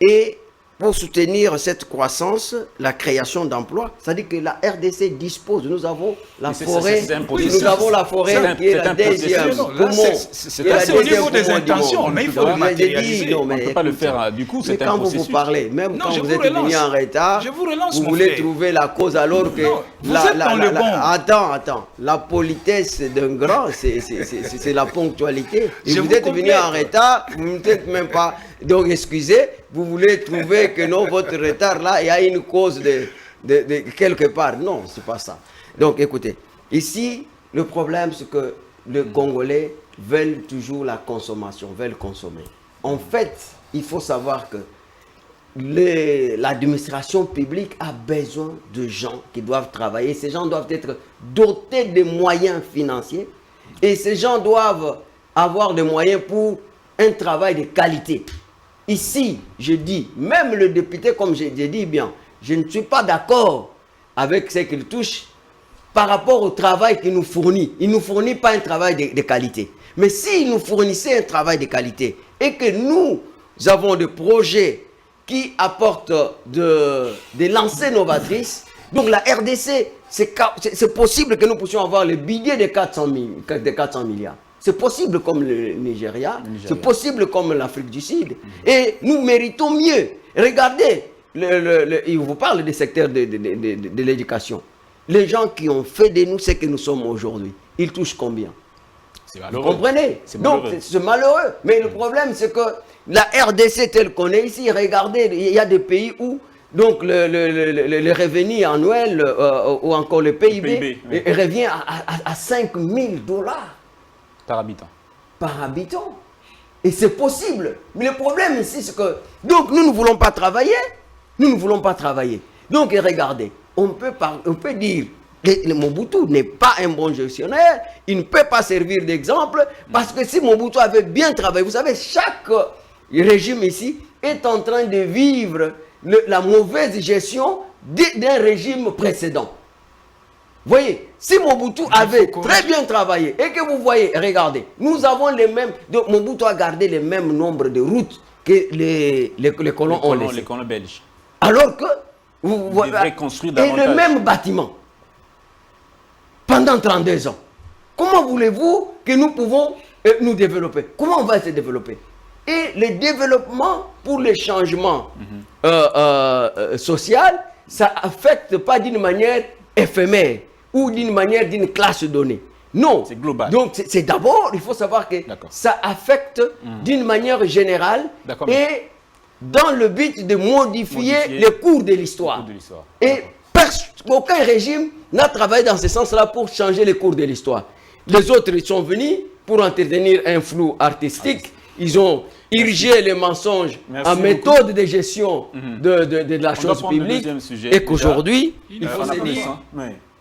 et pour soutenir cette croissance, la création d'emplois, c'est-à-dire que la RDC dispose, nous avons la forêt, nous avons la forêt qui est la deuxième poumon. C'est au niveau des intentions, mais il faut le matérialiser. On ne peut pas le faire du coup, c'est un quand processus. vous parlez, même quand vous êtes venu en retard, vous voulez trouver la cause alors que... Vous êtes dans le bon. Attends, la politesse d'un grand, c'est la ponctualité. Et vous êtes venu en retard, vous ne n'êtes même pas... Donc excusez, vous voulez trouver que non, votre retard là, il y a une cause de quelque part. Non, c'est pas ça. Donc écoutez, ici, le problème c'est que les Congolais veulent toujours la consommation, veulent consommer. En fait, il faut savoir que l'administration publique a besoin de gens qui doivent travailler. Ces gens doivent être dotés de moyens financiers et ces gens doivent avoir des moyens pour un travail de qualité. Ici, je dis, même le député, comme j'ai dit bien, je ne suis pas d'accord avec ce qu'il touche par rapport au travail qu'il nous fournit. Il ne nous fournit pas un travail de qualité. Mais s'il nous fournissait un travail de qualité et que nous avons des projets qui apportent des lancées novatrices, donc la RDC, c'est possible que nous puissions avoir le budget de 400 milliards. C'est possible comme le Nigeria, c'est possible comme l'Afrique du Sud. Et nous méritons mieux. Regardez, il vous parle des secteurs de l'éducation. Les gens qui ont fait de nous ce que nous sommes aujourd'hui, ils touchent combien? C'est malheureux. Vous comprenez? Donc, c'est malheureux. Mais le problème, c'est que la RDC telle qu'on est ici, regardez, il y a des pays où donc le revenu annuel ou encore le PIB, revient à 5 000 $. Par habitant. Par habitant. Et c'est possible. Mais le problème ici, c'est que... Donc, nous ne voulons pas travailler. Nous ne voulons pas travailler. Donc, regardez, on peut dire que Mobutu n'est pas un bon gestionnaire. Il ne peut pas servir d'exemple. Parce que si Mobutu avait bien travaillé, vous savez, chaque régime ici est en train de vivre la mauvaise gestion d'un régime précédent. Voyez, si Mobutu avait très bien travaillé et que vous voyez, regardez, nous avons les mêmes... Donc Mobutu a gardé le même nombre de routes que les colons ont laissé. Les colons belges. Alors que... Vous devrez construire davantage. Et le même bâtiment. Pendant 32 ans. Comment voulez-vous que nous pouvons nous développer? Comment on va se développer? Et le développement pour le changement social, ça n'affecte pas d'une manière éphémère ou d'une manière d'une classe donnée. Non. C'est global. Donc c'est d'abord, il faut savoir que ça affecte d'une manière générale et dans le but de modifier le cours de l'histoire. Et aucun régime n'a travaillé dans ce sens-là pour changer le cours de l'histoire. Les autres ils sont venus pour entretenir un flou artistique. Ils ont irrigé les mensonges en méthode de gestion de la chose publique. Et qu'aujourd'hui, il faut se dire...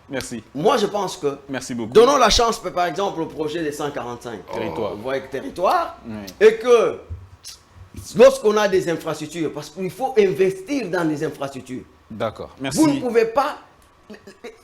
Merci. Moi, je pense que Merci beaucoup. donnons la chance, par exemple, au projet des 145 Territoires. territoires, Oui. et que lorsqu'on a des infrastructures, parce qu'il faut investir dans les infrastructures, D'accord. vous ne Merci. pouvez pas.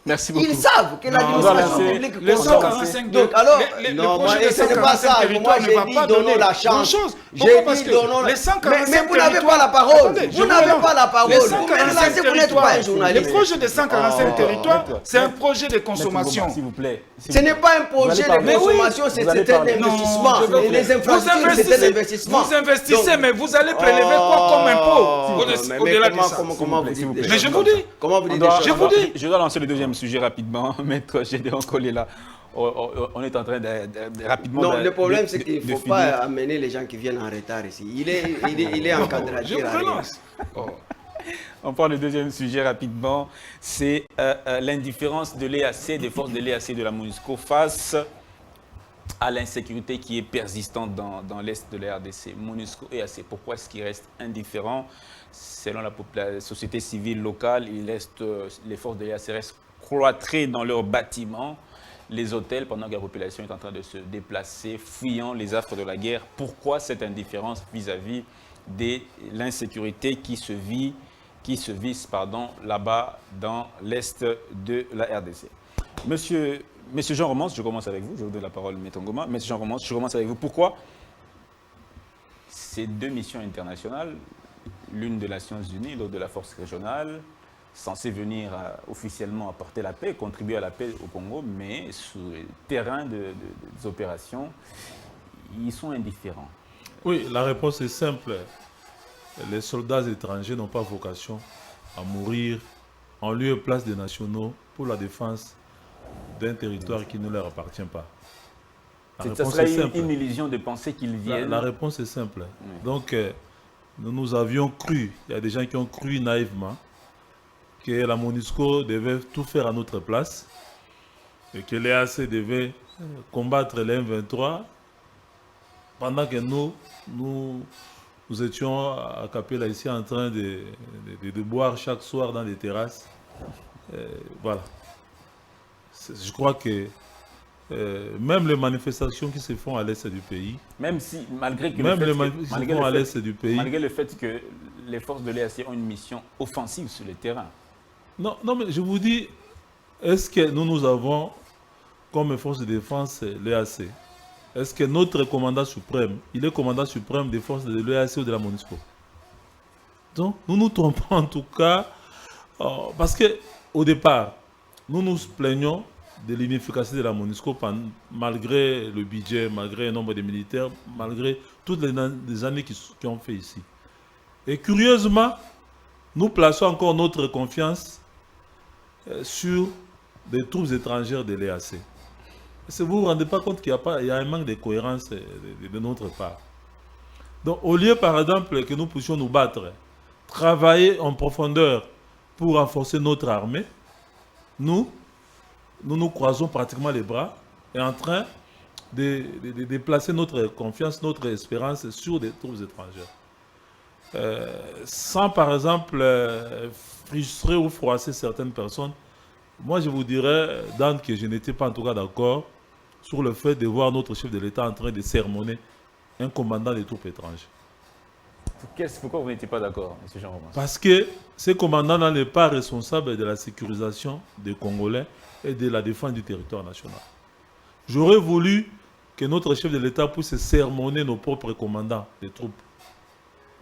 Merci beaucoup. Ils savent que on doit l'administration lancer publique Les contrôle. 145 Donc, alors, le non, projet moi, de ce n'est pas 145 ça. Moi, territoires ne j'ai va dit pas donnons donner la chance. grand-chose. J'ai Pourquoi? Parce dit que donnons les 145 mais vous n'avez territoires- pas la parole. Attendez, je Vous n'avez relance. pas la parole. Les Vous me 145 lancez, vous n'êtes pas un territoires, le journaliste. projet de 145 territoires, d'accord. c'est un projet de Maître consommation. Goma, s'il vous plaît. Ce n'est pas un projet parler. de Mais oui, consommation, vous allez c'est un parler. investissement. Non, je veux Et les vous infrastructures, c'est un investissement. Vous investissez, Donc, mais vous allez prélever quoi comme impôt mais au-delà de ça? comment vous S'il vous dites des plaît. Mais choses je vous comme dis. ça? Comment vous On dites doit- des Je choses vous comme ça? dis. Je dois lancer le deuxième sujet rapidement. Maître Gédéon Kolela, on est en train de rapidement. Non, de- le problème, de- c'est qu'il ne de faut pas finir. amener les gens qui viennent en retard ici. Il est encadré à Je dire vous à rien. relance. Oh. On prend le deuxième sujet rapidement. C'est l'indifférence de l'EAC, des forces de l'EAC de la MONUSCO face à l'insécurité qui est persistante dans l'Est de la RDC. MONUSCO et EAC, pourquoi est-ce qu'ils restent indifférents? Selon la société civile locale, les forces de l'EAC restent cloîtrées dans leurs bâtiments, les hôtels, pendant que la population est en train de se déplacer, fuyant les affres de la guerre. Pourquoi cette indifférence vis-à-vis de l'insécurité qui se vit là-bas dans l'Est de la RDC? Monsieur Jean Romance, je commence avec vous. Je vous donne la parole, Maître Ngoma. Monsieur Jean Romance, je commence avec vous. Pourquoi ces deux missions internationales, l'une de Nations Unies, l'autre de la force régionale, censées venir officiellement apporter la paix, contribuer à la paix au Congo, mais sur le terrain des opérations, ils sont indifférents? Oui, la réponse est simple. Les soldats étrangers n'ont pas vocation à mourir en lieu et place des nationaux pour la défense d'un territoire qui ne leur appartient pas. La Ça réponse serait est simple. une illusion de penser qu'ils viennent. La réponse est simple. Donc, nous avions cru, il y a des gens qui ont cru naïvement que la MONUSCO devait tout faire à notre place et que l'EAC devait combattre les M23 pendant que nous étions à Capella ici en train de boire chaque soir dans des terrasses. Voilà. Je crois que même les manifestations qui se font à l'est du pays, Même si, malgré que même le les fait manifestations que, qui se font à l'est du pays, malgré le fait que les forces de l'EAC ont une mission offensive sur le terrain. non, mais je vous dis, est-ce que nous avons comme force de défense l'EAC? Est-ce que notre commandant suprême, il est commandant suprême des forces de l'EAC ou de la MONUSCO? Donc, nous nous trompons en tout cas, parce que au départ, nous nous plaignons de l'inefficacité de la MONUSCO malgré le budget, malgré le nombre de militaires, malgré toutes les années qu'ils ont fait ici. Et curieusement, nous plaçons encore notre confiance sur des troupes étrangères de l'EAC. Vous ne vous rendez pas compte qu'il y a un manque de cohérence de notre part. Donc, au lieu, par exemple, que nous puissions nous battre, travailler en profondeur pour renforcer notre armée, nous croisons pratiquement les bras et en train de placer notre confiance, notre espérance sur des troupes étrangères. Sans, par exemple, frustrer ou froisser certaines personnes, moi je vous dirais, Dan, que je n'étais pas en tout cas d'accord sur le fait de voir notre chef de l'État en train de sermonner un commandant des troupes étrangères. Pourquoi vous n'étiez pas d'accord, M. Jean Romance? Parce que ce commandant n'est pas responsable de la sécurisation des Congolais et de la défense du territoire national. J'aurais voulu que notre chef de l'État puisse sermonner nos propres commandants des troupes,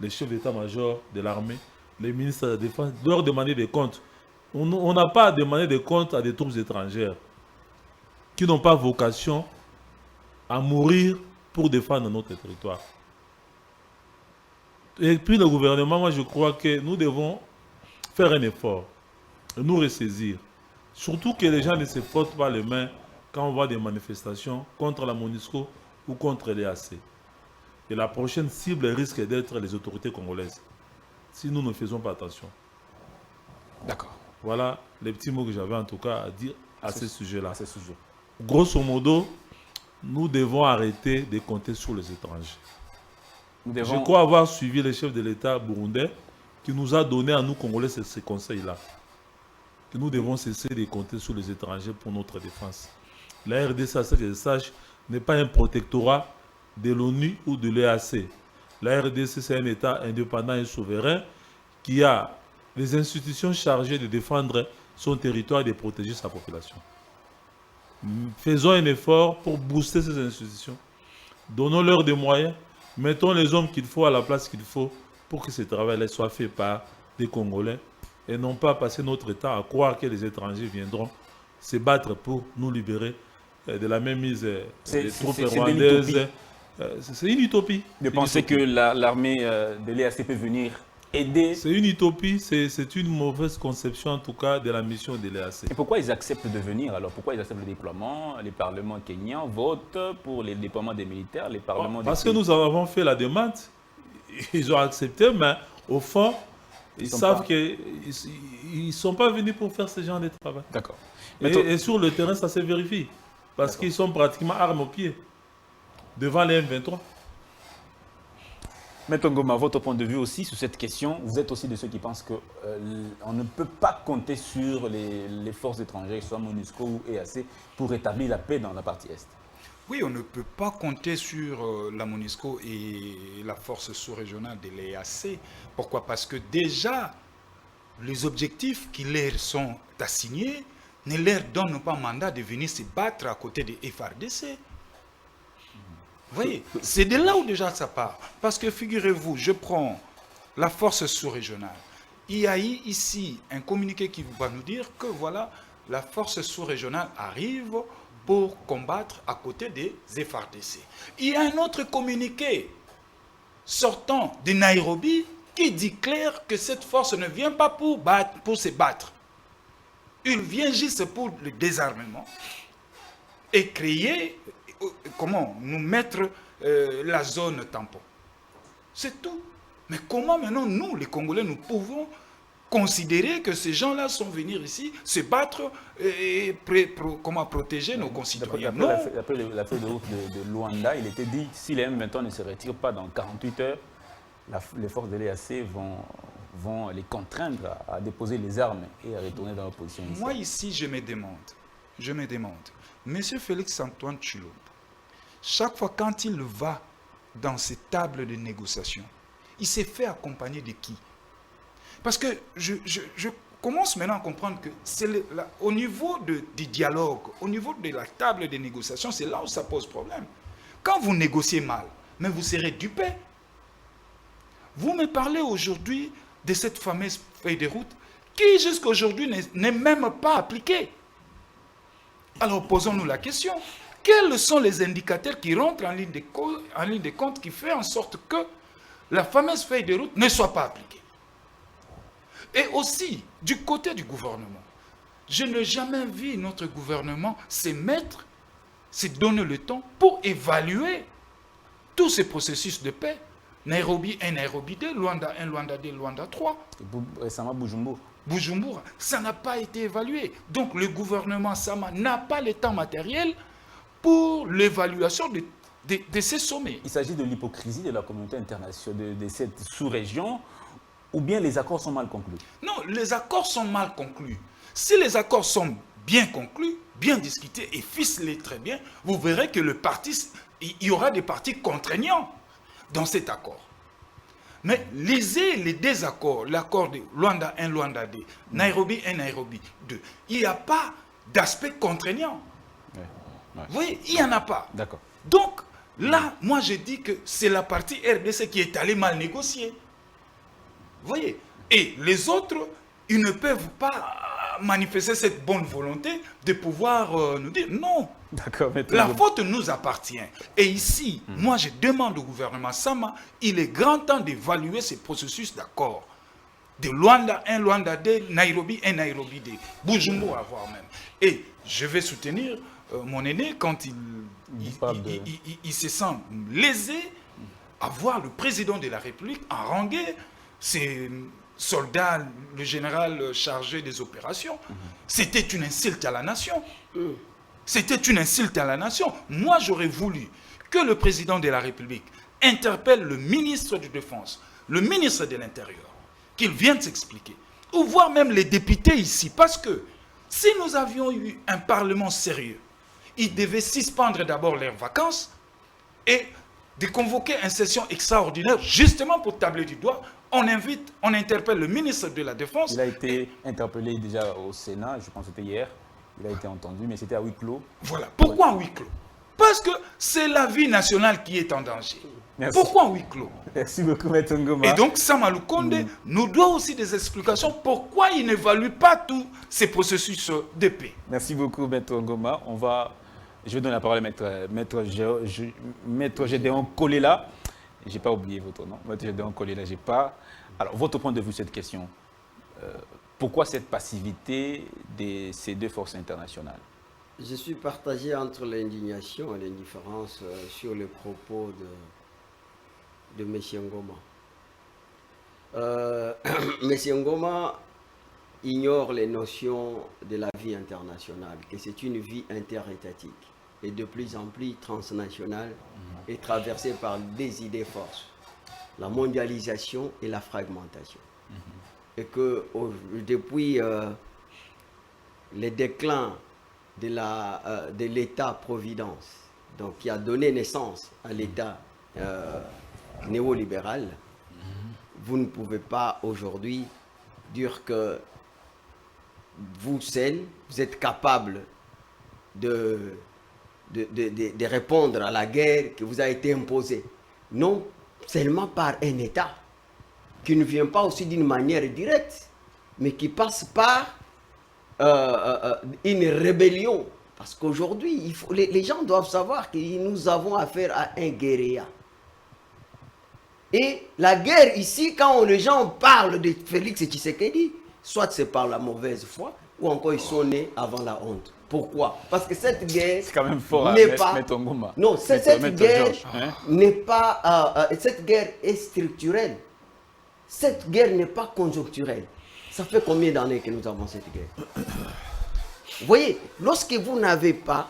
les chefs d'état-major de l'armée, les ministres de la Défense, leur demander des comptes. On n'a pas à demander des comptes à des troupes étrangères qui n'ont pas vocation à mourir pour défendre notre territoire. Et puis le gouvernement, moi je crois que nous devons faire un effort, nous ressaisir. Surtout que les gens ne se frottent pas les mains quand on voit des manifestations contre la MONUSCO ou contre l'EAC. Et la prochaine cible risque d'être les autorités congolaises, si nous ne faisons pas attention. D'accord. Voilà les petits mots que j'avais en tout cas à dire à ce sujet-là. À ce sujet. Grosso modo, nous devons arrêter de compter sur les étrangers. Je crois avoir suivi le chef de l'État burundais qui nous a donné à nous Congolais ces conseils-là. que nous devons cesser de compter sur les étrangers pour notre défense. La RDC, à ce que je sache, n'est pas un protectorat de l'ONU ou de l'EAC. La RDC, c'est un État indépendant et souverain qui a les institutions chargées de défendre son territoire et de protéger sa population. Faisons un effort pour booster ces institutions. Donnons-leur des moyens. Mettons les hommes qu'il faut à la place qu'il faut pour que ce travail soit fait par des Congolais et non pas passer notre temps à croire que les étrangers viendront se battre pour nous libérer de la même mise des troupes rwandaises. C'est une utopie. De penser que l'armée de l'EAC peut venir aider. C'est une utopie, c'est une mauvaise conception en tout cas de la mission de l'EAC. Et pourquoi ils acceptent de venir alors? Pourquoi ils acceptent le déploiement? Les parlements kenyans votent pour le déploiement des militaires, les parlements Parce que nous avons fait la demande, ils ont accepté, mais au fond, ils savent qu'ils ne sont pas venus pour faire ce genre de travail. D'accord. Et sur le terrain, ça se vérifie. Parce qu'ils sont pratiquement armes au pied, devant les M23. Maître Ngoma, votre point de vue aussi sur cette question, vous êtes aussi de ceux qui pensent qu'on ne peut pas compter sur les forces étrangères, soit MONUSCO ou EAC, pour rétablir la paix dans la partie Est? Oui, on ne peut pas compter sur la MONUSCO et la force sous-régionale de l'EAC. Pourquoi? Parce que déjà, les objectifs qui leur sont assignés ne leur donnent pas mandat de venir se battre à côté des FARDC. Vous voyez, c'est de là où déjà ça part. Parce que figurez-vous, je prends la force sous-régionale. Il y a ici un communiqué qui va nous dire que voilà, la force sous-régionale arrive pour combattre à côté des FARDC. Il y a un autre communiqué sortant de Nairobi qui dit clair que cette force ne vient pas pour se battre. Il vient juste pour le désarmement et créer, comment nous mettre la zone tampon. C'est tout. Mais comment maintenant nous, les Congolais, nous pouvons considérer que ces gens-là sont venus ici se battre et comment protéger nos concitoyens? Après la feuille de route de Luanda, il était dit si les M23 ne se retirent pas dans 48 heures, les forces de l'EAC vont les contraindre à déposer les armes et à retourner dans leur position initiale. Moi ici, je me demande, M. Félix-Antoine Tshilombo, chaque fois quand il va dans ces tables de négociation, il s'est fait accompagner de qui? Parce que je commence maintenant à comprendre que c'est au niveau du dialogue, au niveau de la table de négociation, c'est là où ça pose problème. Quand vous négociez mal, mais vous serez dupé. Vous me parlez aujourd'hui de cette fameuse feuille de route qui jusqu'à aujourd'hui n'est même pas appliquée. Alors posons-nous la question, quels sont les indicateurs qui rentrent en ligne de compte qui fait en sorte que la fameuse feuille de route ne soit pas appliquée? Et aussi, du côté du gouvernement, je n'ai jamais vu notre gouvernement se donner le temps pour évaluer tous ces processus de paix. Nairobi 1, Nairobi 2, Luanda 1, Luanda 2, Luanda 3. Récemment, Bujumbura. Bujumbura, ça n'a pas été évalué. Donc le gouvernement Sama n'a pas le temps matériel pour l'évaluation de ces sommets. Il s'agit de l'hypocrisie de la communauté internationale, de cette sous-région, ou bien les accords sont mal conclus? Non, les accords sont mal conclus. Si les accords sont bien conclus, bien discutés et ficelés très bien, vous verrez que il y aura des parties contraignants dans cet accord. Mais lisez les désaccords, l'accord de Luanda 1, Luanda 2, Nairobi 1, Nairobi 2. Il n'y a pas d'aspect contraignant. Vous voyez, il n'y en a pas. D'accord. Donc, là, moi je dis que c'est la partie RDC qui est allée mal négocier. Vous voyez? Et les autres, ils ne peuvent pas manifester cette bonne volonté de pouvoir nous dire non. D'accord. La faute nous appartient. Et ici, moi je demande au gouvernement Sama, il est grand temps d'évaluer ces processus d'accord. De Luanda 1, Luanda 2, Nairobi 1, Nairobi 2, Bujumbura voire même. Et je vais soutenir mon aîné quand il se sent lésé à voir le président de la République haranguer ses soldats, le général chargé des opérations. C'était une insulte à la nation. C'était une insulte à la nation. Moi, j'aurais voulu que le président de la République interpelle le ministre de Défense, le ministre de l'Intérieur, qu'il vienne s'expliquer. ou voire même les députés ici, parce que si nous avions eu un Parlement sérieux, ils devaient suspendre d'abord leurs vacances et de convoquer une session extraordinaire justement pour tabler du doigt. On invite, on interpelle le ministre de la Défense. Il a été interpellé déjà au Sénat, je pense que c'était hier. Il a été entendu, mais c'était à huis clos. Voilà. Pourquoi en huis clos? Parce que c'est la vie nationale qui est en danger. Merci. Pourquoi en huis clos? Merci beaucoup, Maître Ngoma. Et donc, Samalou Condé nous doit aussi des explications pourquoi il n'évalue pas tous ces processus de paix. Merci beaucoup, Maître Ngoma. Je vais donner la parole à Maître Gédéon Kolela. Je n'ai pas oublié votre nom. Maître Gédéon Kolela, j'ai pas. Alors, votre point de vue sur cette question. Pourquoi cette passivité de ces deux forces internationales? Je suis partagé entre l'indignation et l'indifférence sur les propos de M. Ngoma. M. Ngoma ignore les notions de la vie internationale, que c'est une vie interétatique et de plus en plus transnationale et traversée par des idées forces, la mondialisation et la fragmentation. Et que depuis le déclin de l'État-providence, donc qui a donné naissance à l'État néolibéral, vous ne pouvez pas aujourd'hui dire que vous seul, vous êtes capable de répondre à la guerre qui vous a été imposée. Non seulement par un État qui ne vient pas aussi d'une manière directe, mais qui passe par une rébellion. Parce qu'aujourd'hui, les gens doivent savoir que nous avons affaire à un guérilla. Et la guerre ici, quand les gens parlent de Félix Tshisekedi, soit c'est par la mauvaise foi, ou encore ils sont nés avant la honte. Pourquoi? Parce que cette guerre c'est quand même fort n'est pas... Ngoma. Non, cette guerre hein? n'est pas... cette guerre est structurelle. Cette guerre n'est pas conjoncturelle. Ça fait combien d'années que nous avons cette guerre? Vous voyez, lorsque vous n'avez pas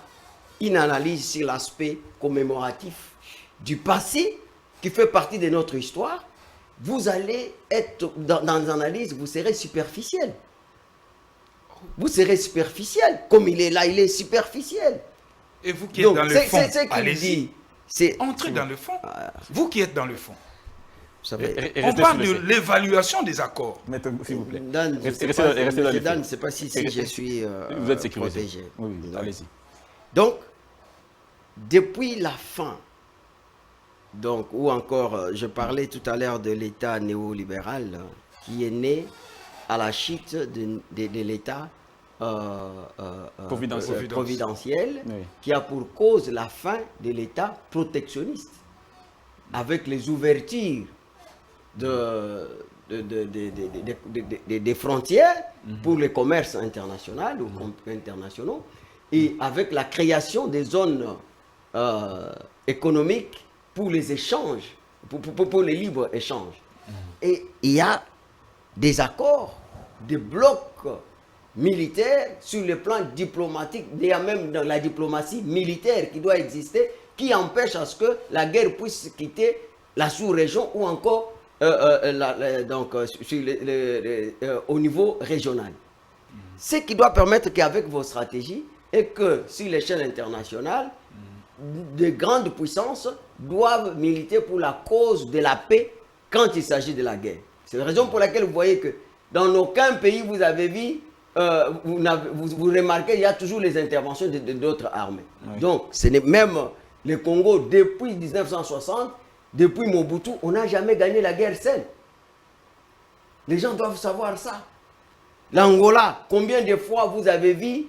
une analyse sur l'aspect commémoratif du passé, qui fait partie de notre histoire, vous allez être dans l'analyse, vous serez superficiel. Vous serez superficiel. Comme il est là, il est superficiel. Et vous qui êtes dans le fond, allez-y. C'est entrez dans le fond. Vous qui êtes dans le fond. Vous savez, on parle de l'évaluation des accords. Mettez, s'il vous plaît. Dan, je ne sais pas si je suis vous êtes sécurisé. Protégé. Oui, allez-y. Donc, depuis la fin, donc, ou encore, je parlais tout à l'heure de l'État néolibéral qui est né à la chute de l'État providentiel, oui, qui a pour cause la fin de l'État protectionniste, avec les ouvertures des frontières pour les commerces internationaux ou internationaux, et avec la création des zones économiques pour les échanges, pour les libres échanges. Et il y a des accords, des blocs militaires sur le plan diplomatique, il y a même dans la diplomatie militaire qui doit exister, qui empêche à ce que la guerre puisse quitter la sous-région ou encore au niveau régional. Ce qui doit permettre qu'avec vos stratégies et que sur l'échelle internationale, de grandes puissances doivent militer pour la cause de la paix quand il s'agit de la guerre. C'est la raison pour laquelle vous voyez que dans aucun pays vous avez vu, vous remarquez, il y a toujours les interventions d'autres armées. Oui. Donc, ce n'est même le Congo depuis 1960, depuis Mobutu, on n'a jamais gagné la guerre seul. Les gens doivent savoir ça. L'Angola, combien de fois vous avez vu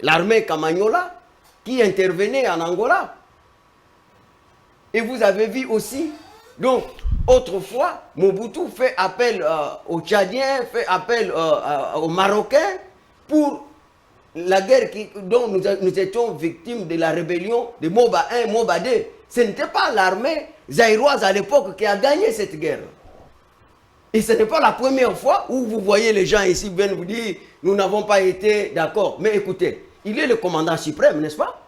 l'armée Camagnola qui intervenait en Angola? Et vous avez vu aussi, donc, autrefois, Mobutu fait appel aux Tchadiens, fait appel aux Marocains pour la guerre dont nous étions victimes de la rébellion de Moba 1, Moba 2. Ce n'était pas l'armée zaïroise à l'époque qui a gagné cette guerre. Et ce n'est pas la première fois où vous voyez les gens ici viennent vous dire nous n'avons pas été d'accord. Mais écoutez, il est le commandant suprême, n'est-ce pas?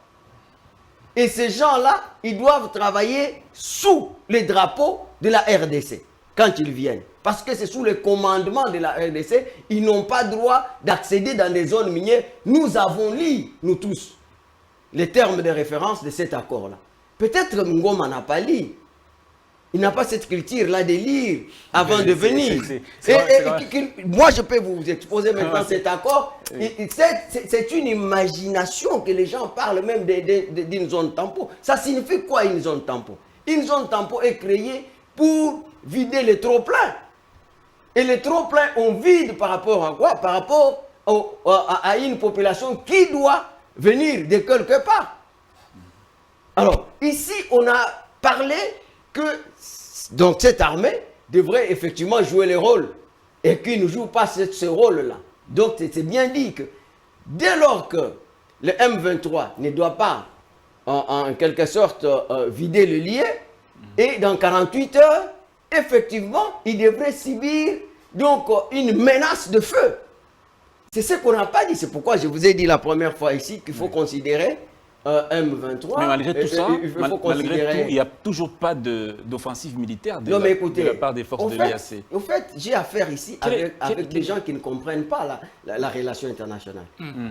Et ces gens-là, ils doivent travailler sous les drapeaux de la RDC. quand ils viennent. Parce que c'est sous le commandement de la RDC, ils n'ont pas droit d'accéder dans des zones minières. Nous avons lu, nous tous, les termes de référence de cet accord-là. Peut-être Ngoma n'a pas lu. Il n'a pas cette culture-là de lire avant de venir. Moi, je peux vous exposer maintenant cet accord. C'est une imagination que les gens parlent même d'une zone tampon. Ça signifie quoi une zone tampon? Une zone tampon est créée pour vider les trop-pleins. Et les trop-pleins, on vide par rapport à quoi? Par rapport à une population qui doit venir de quelque part. Alors, ici, on a parlé que donc cette armée devrait effectivement jouer le rôle et qu'il ne joue pas ce rôle-là. Donc, c'est bien dit que dès lors que le M23 ne doit pas, en quelque sorte, vider le lieu, et dans 48 heures, effectivement, il devrait subir donc une menace de feu. C'est ce qu'on n'a pas dit. C'est pourquoi je vous ai dit la première fois ici qu'il faut considérer M23. Mais malgré tout ça, considérer... il n'y a toujours pas d'offensive militaire de la part des forces de l'EAC. En fait, j'ai affaire ici avec des gens qui ne comprennent pas la relation internationale.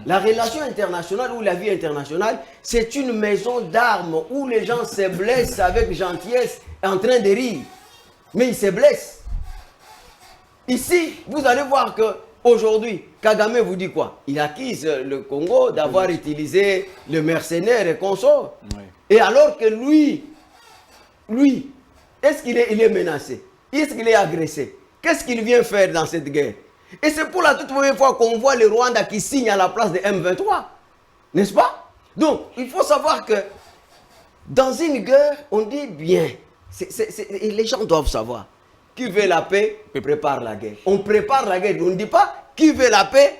La relation internationale ou la vie internationale, c'est une maison d'armes où les gens se blessent avec gentillesse en train de rire. Mais ils se blessent. Ici, vous allez voir que aujourd'hui, Kagame vous dit quoi? Il accuse le Congo d'avoir utilisé le mercenaire et consorts. Oui. Et alors que lui, est-ce qu'il est menacé? Est-ce qu'il est agressé? Qu'est-ce qu'il vient faire dans cette guerre? Et c'est pour la toute première fois qu'on voit le Rwanda qui signe à la place de M23. N'est-ce pas? Donc, il faut savoir que dans une guerre, on dit bien. Et les gens doivent savoir. Qui veut la paix, prépare la guerre. On prépare la guerre. On ne dit pas qui veut la paix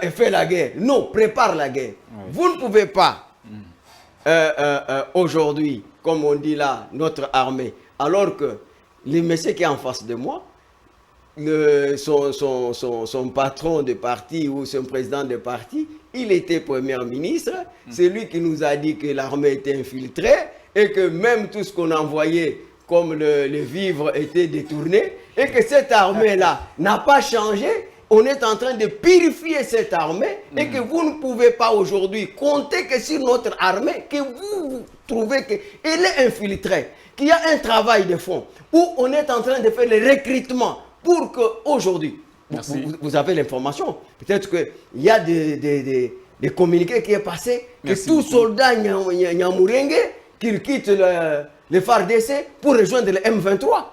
et fait la guerre. Non, prépare la guerre. Oui. Vous ne pouvez pas, aujourd'hui, comme on dit là, notre armée, alors que le monsieur qui est en face de moi, son patron de parti ou son président de parti, il était Premier ministre. C'est lui qui nous a dit que l'armée était infiltrée et que même tout ce qu'on envoyait comme les vivres étaient détournés et que cette armée-là n'a pas changé. On est en train de purifier cette armée et que vous ne pouvez pas aujourd'hui compter que sur notre armée, que vous trouvez qu'elle est infiltrée, qu'il y a un travail de fond, où on est en train de faire le recrutement pour qu'aujourd'hui, vous avez l'information, peut-être qu'il y a des communiqués qui est passé, que tout soldat Nyamurenge, qu'il quitte le FARDC pour rejoindre le M23.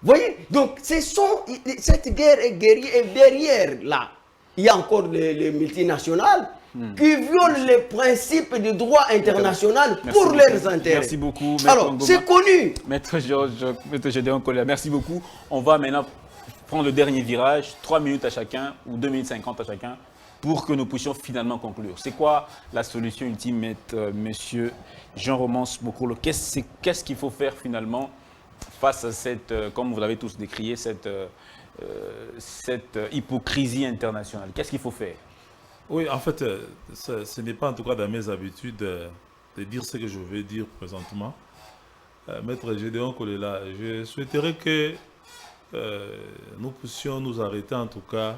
Voyez? Donc, cette guerre est guerrière. Et derrière, là, il y a encore les multinationales qui violent les principes du droit international pour leurs intérêts. Merci beaucoup. Alors, c'est connu. Maître Gédéon Kolia, merci beaucoup. On va maintenant prendre le dernier virage, 3 minutes à chacun ou 2 minutes 50 à chacun, pour que nous puissions finalement conclure. C'est quoi la solution ultime, monsieur Jean-Romance Mokolo? Qu'est-ce qu'il faut faire finalement face à cette, comme vous l'avez tous décrié, cette hypocrisie internationale? Qu'est-ce qu'il faut faire? Oui, en fait, ce n'est pas en tout cas dans mes habitudes de dire ce que je veux dire présentement. Maître Gédéon Kolela, je souhaiterais que nous puissions nous arrêter en tout cas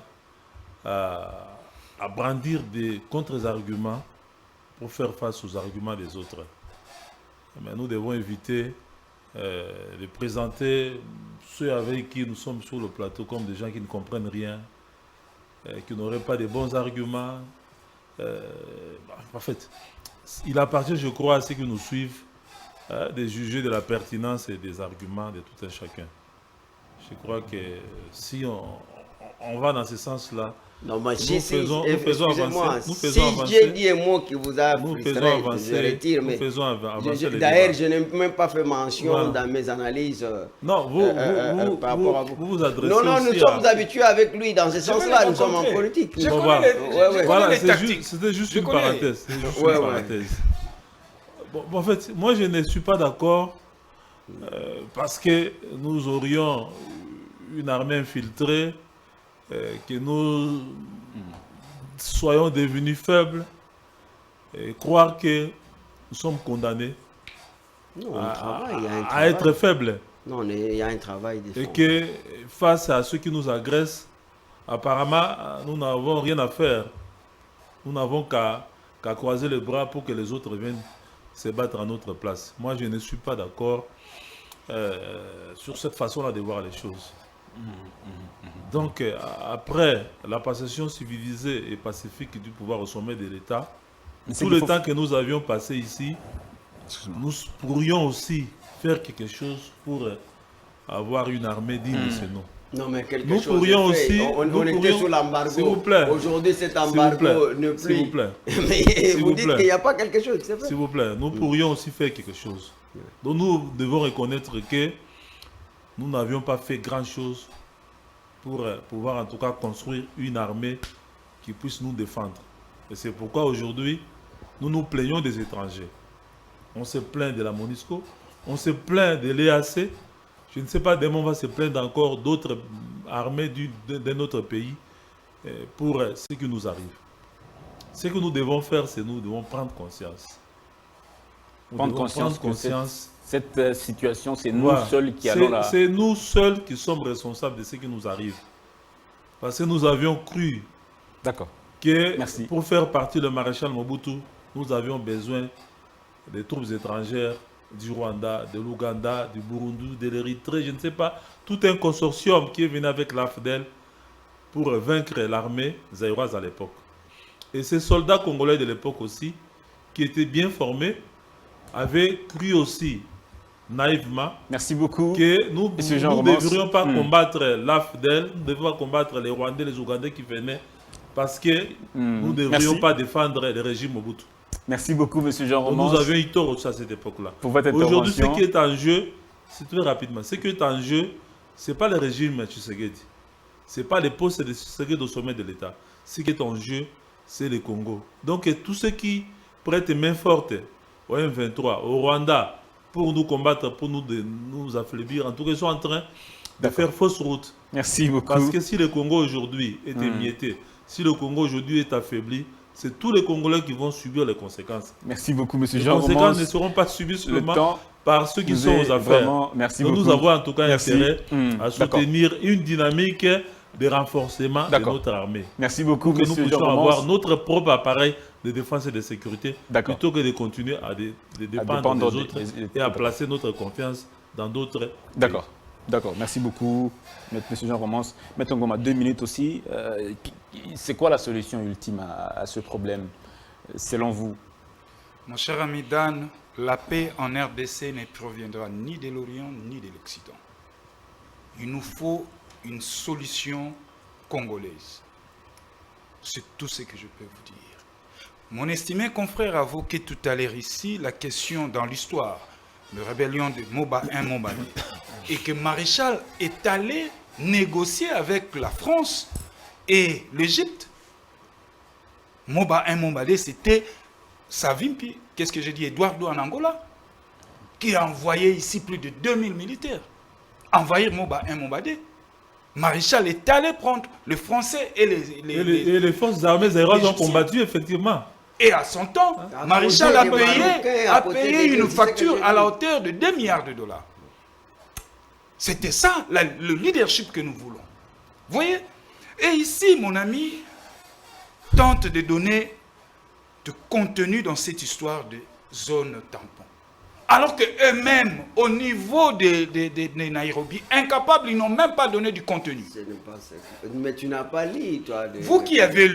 à brandir des contre-arguments pour faire face aux arguments des autres. Mais nous devons éviter de présenter ceux avec qui nous sommes sur le plateau comme des gens qui ne comprennent rien, qui n'auraient pas de bons arguments. En fait, il appartient, je crois, à ceux qui nous suivent de juger de la pertinence et des arguments de tout un chacun. Je crois que si on va dans ce sens-là, non, mais nous faisons avancer. Si j'ai dit un mot qui vous a frustré, je retire, mais d'ailleurs, je n'ai même pas fait mention dans mes analyses. Non, vous adressez. Non, nous sommes habitués avec lui dans ce sens-là, nous sommes en politique. Voilà, c'était juste une parenthèse. Bon, en fait, moi je ne suis pas d'accord parce que nous aurions une armée infiltrée, que nous soyons devenus faibles et croire que nous sommes condamnés à être faibles. Non, il y a un travail de Et fond. que face à ceux qui nous agressent, apparemment, nous n'avons rien à faire. Nous n'avons qu'à croiser les bras pour que les autres viennent se battre à notre place. Moi, je ne suis pas d'accord sur cette façon-là de voir les choses. Donc, après la passation civilisée et pacifique du pouvoir au sommet de l'État, tout le temps que nous avions passé ici, nous pourrions aussi faire quelque chose pour avoir une armée digne de ce nom. Non, mais quelque Nous chose pourrions est fait. aussi- On nous était pourrions- sous l'embargo. S'il vous plaît. Aujourd'hui, cet S'il vous embargo plaît. ne S'il plus. vous plaît. Mais S'il vous vous dites plaît. qu'il n'y a pas quelque chose, c'est vrai. S'il vous plaît, nous pourrions aussi faire quelque chose. Donc nous devons reconnaître que nous n'avions pas fait grand-chose pour pouvoir en tout cas construire une armée qui puisse nous défendre. Et c'est pourquoi aujourd'hui, nous nous plaignons des étrangers. On se plaint de la MONUSCO, on se plaint de l'EAC. Je ne sais pas demain on va se plaindre encore d'autres armées d'un autre pays pour ce qui nous arrive. Ce que nous devons faire, c'est nous devons prendre conscience. Nous Prendre devons conscience prendre que cette situation, c'est nous Voilà. seuls qui allons la... C'est nous seuls qui sommes responsables de ce qui nous arrive. Parce que nous avions cru D'accord. que Merci. pour faire partie le maréchal Mobutu, nous avions besoin des troupes étrangères du Rwanda, de l'Ouganda, du Burundi, de l'Érythrée, je ne sais pas, tout un consortium qui est venu avec l'AFDEL pour vaincre l'armée zaïroise à l'époque. Et ces soldats congolais de l'époque aussi, qui étaient bien formés, avaient cru aussi naïvement Merci beaucoup. que nous Monsieur Jean ne Romance. devrions pas combattre l'AFDEL, nous ne devrions pas combattre les Rwandais, les Ougandais qui venaient, parce que nous ne devrions Merci. pas défendre le régime Mobutu. Merci beaucoup, Monsieur Jean Donc Romance. nous avions eu tort aussi à cette époque-là. Pour votre Aujourd'hui, ce intervention. qui est en jeu, c'est très rapidement, ce qui est en jeu, ce n'est pas le régime Tshisekedi, ce n'est pas les postes de Tshisekedi au sommet de l'État. Ce qui est en jeu, c'est le Congo. Donc tous ceux qui prêtent main forte au M23, au Rwanda, pour nous combattre, pour nous affaiblir, en tout cas, ils sont en train de faire fausse route. Merci beaucoup. Parce que si le Congo aujourd'hui est émietté, si le Congo aujourd'hui est affaibli, c'est tous les Congolais qui vont subir les conséquences. Merci beaucoup, Monsieur Les Jean conséquences Romance. ne seront pas subies Le seulement temps par ceux qui nous sont est aux affaires. vraiment- merci Donc beaucoup. nous avons en tout cas Merci. intérêt à D'accord. soutenir une dynamique de renforcement de D'accord. notre armée. Merci beaucoup, Pour que nous Monsieur Jean puissions avoir Romance. notre propre appareil de défense et de sécurité, D'accord. plutôt que de continuer à dépendre dépendre des autres des- et à placer notre confiance dans d'autres. D'accord. D'accord. Merci beaucoup, Monsieur Jean Romance. Mettons Ngoma, 2 minutes aussi. C'est quoi la solution ultime à ce problème, selon vous? Mon cher ami Dan, la paix en RDC ne proviendra ni de l'Orient ni de l'Occident. Il nous faut une solution congolaise. C'est tout ce que je peux vous dire. Mon estimé confrère a évoqué tout à l'heure ici la question dans l'histoire de rébellion de Moba 1 Moba 2 et que Maréchal est allé négocier avec la France et l'Égypte. Moba 1 Moba 2, c'était Savimpi, qu'est-ce que j'ai dit, Eduardo en Angola, qui a envoyé ici plus de 2000 militaires. Envahir Moba 1 Moba 2. Maréchal est allé prendre les Français et les forces armées zaïroises ont combattu effectivement. Et à son temps, Maréchal a payé une facture à la hauteur de 2 milliards de dollars. C'était ça, le leadership que nous voulons. Vous voyez? Et ici, mon ami tente de donner de contenu dans cette histoire de zone tampon. Alors qu'eux-mêmes, au niveau de Nairobi, incapables, ils n'ont même pas donné du contenu. Mais tu n'as pas lu, toi. Vous qui avez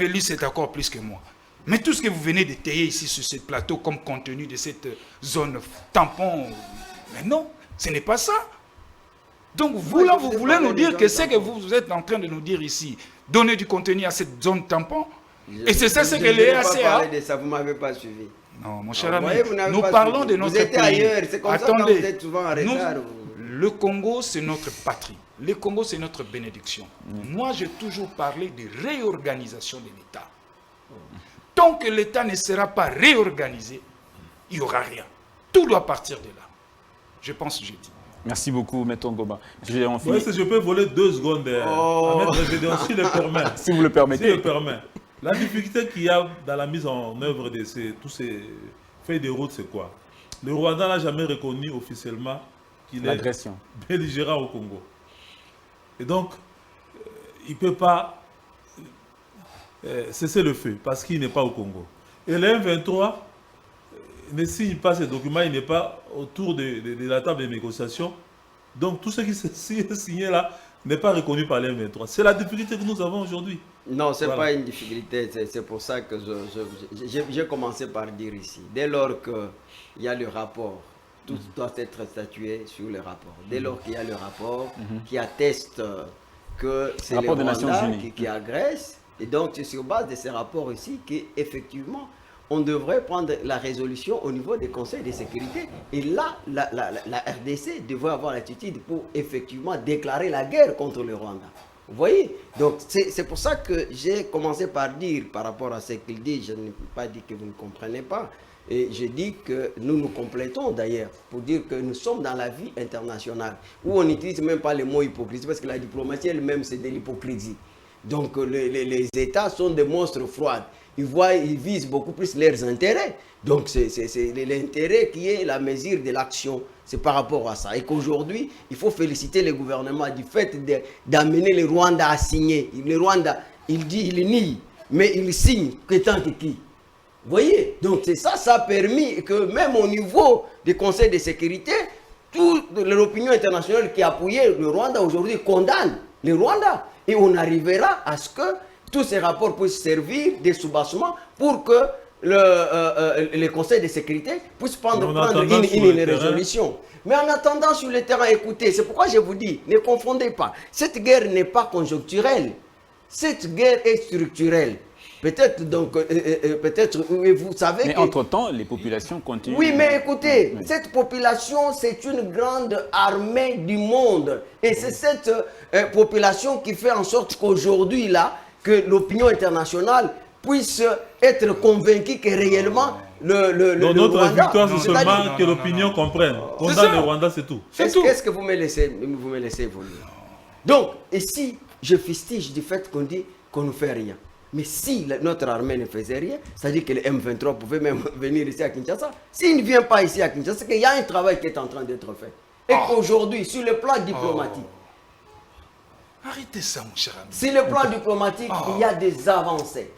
lu cet accord plus que moi, mais tout ce que vous venez de tailler ici sur ce plateau comme contenu de cette zone tampon, mais non, ce n'est pas ça. Donc vous là, vous voulez nous dire que c'est que vous êtes en train de nous dire ici, donner du contenu à cette zone tampon, et c'est ça ce que les ACA... Vous ne m'avez pas suivi. Non, mon cher ami, voyez, nous parlons de notre pays. Ailleurs, c'est comme Attendez, ça que vous êtes souvent en retard. le Congo, c'est notre patrie. Le Congo, c'est notre bénédiction. Moi, j'ai toujours parlé de réorganisation de l'État. Tant que l'État ne sera pas réorganisé, il n'y aura rien. Tout doit partir de là. Je pense que j'ai dit. Merci beaucoup, Maître Ngoma. Ouais, si je peux voler 2 secondes à Maître Gédéon, s'il le permet. Si vous le permettez. S'il le permet. La difficulté qu'il y a dans la mise en œuvre de tous ces faits de route, c'est quoi? Le Rwanda n'a jamais reconnu officiellement qu'il est l'agression belligérant au Congo. Et donc, il ne peut pas cesser le feu parce qu'il n'est pas au Congo. Et le M23 ne signe pas ces documents, il n'est pas autour de la table de négociation. Donc, tout ce qui est signé là n'est pas reconnu par le M23. C'est la difficulté que nous avons aujourd'hui. Non, ce n'est Voilà. pas une difficulté. C'est pour ça que j'ai commencé par dire ici. Dès lors qu'il y a le rapport, tout doit être statué sur le rapport. Dès lors qu'il y a le rapport qui atteste que c'est le Rapport des Nations Rwanda Unies. qui agresse, et donc c'est sur base de ces rapports ici qu'effectivement, on devrait prendre la résolution au niveau des conseils de sécurité. Et là, la RDC devrait avoir l'attitude pour effectivement déclarer la guerre contre le Rwanda. Vous voyez? Donc c'est pour ça que j'ai commencé par dire, par rapport à ce qu'il dit, je n'ai pas dit que vous ne comprenez pas. Et je dis que nous nous complétons d'ailleurs pour dire que nous sommes dans la vie internationale où on n'utilise même pas le mot hypocrisie parce que la diplomatie elle-même c'est de l'hypocrisie. Donc les États sont des monstres froids. Ils visent beaucoup plus leurs intérêts. Donc c'est l'intérêt qui est la mesure de l'action. C'est par rapport à ça. Et qu'aujourd'hui, il faut féliciter le gouvernement du fait d'amener le Rwanda à signer. Le Rwanda, il dit, il nie, mais il signe que tant que qui. Vous voyez? Donc c'est ça, ça a permis que même au niveau des conseils de sécurité, toute l'opinion internationale qui appuyait le Rwanda aujourd'hui condamne le Rwanda. Et on arrivera à ce que tous ces rapports puissent servir de soubassement pour que les conseils de sécurité puissent prendre une résolution. Mais en attendant sur le terrain, écoutez, c'est pourquoi je vous dis, ne confondez pas. Cette guerre n'est pas conjoncturelle. Cette guerre est structurelle. Peut-être donc, vous savez Mais entre-temps, les populations continuent. Oui, mais écoutez, cette population, c'est une grande armée du monde. Et c'est cette population qui fait en sorte qu'aujourd'hui, là, que l'opinion internationale puisse être convaincue que réellement Donc notre Rwanda, victoire, c'est seulement non, que non, l'opinion non. comprenne. C'est Condamne ça. le Rwanda, c'est tout. Est-ce que vous me laissez évoluer? Donc, ici, je fustige du fait qu'on dit qu'on ne fait rien. Mais si notre armée ne faisait rien, c'est-à-dire que le M23 pouvait même venir ici à Kinshasa. S'il ne vient pas ici à Kinshasa, c'est qu'il y a un travail qui est en train d'être fait. Et qu'aujourd'hui, sur le plan diplomatique, Arrêtez ça, mon cher ami. sur le plan diplomatique, il y a des avancées.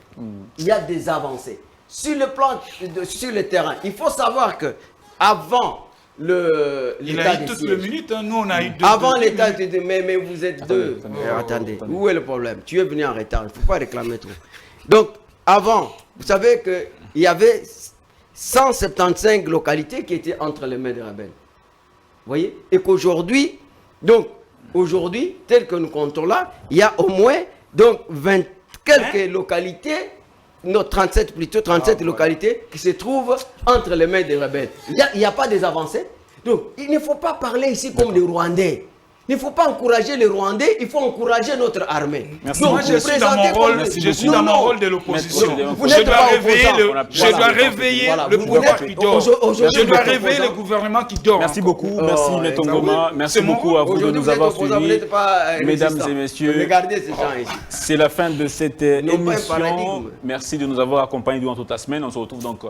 Il y a des avancées. Sur le plan, sur le terrain, il faut savoir que avant Il l'état a eu de toutes siège, les minutes, hein. Nous on a eu deux. avant deux l'état minutes. de... Mais vous êtes deux. Attendez, où est le problème? Tu es venu en retard, il ne faut pas réclamer trop. Donc, avant, vous savez qu'il y avait 175 localités qui étaient entre les mains des rebelles. Vous voyez? Et qu'aujourd'hui, donc, aujourd'hui, tel que nous comptons là, il y a au moins donc 20 quelques localités, non 37 plutôt, 37 localités qui se trouvent entre les mains des rebelles. Il n'y a pas des avancées. Donc, il ne faut pas parler ici comme des Rwandais. Il ne faut pas encourager les Rwandais, il faut encourager notre armée. Merci. Donc, Moi, je vous suis dans présentez mon rôle, comme- je suis Non, dans mon non. rôle de l'opposition. Maître, vous Je n'êtes dois pas réveiller opposant. le, Voilà. je dois réveiller Voilà. le Vous pouvoir n'êtes- qui dort. aujourd'hui, Je dois vous êtes réveiller le opposant. gouvernement qui dort. Merci encore. beaucoup, merci Maître ça Ngoma, oui. merci C'est mon beaucoup à vous de Aujourd'hui, nous vous êtes avoir opposant, vous suivis. n'êtes pas Mesdames résistant. et messieurs, Regardez ces gens ici. c'est la fin de cette pas un émission. paradigme. Merci de nous avoir accompagnés durant toute la semaine. On se retrouve donc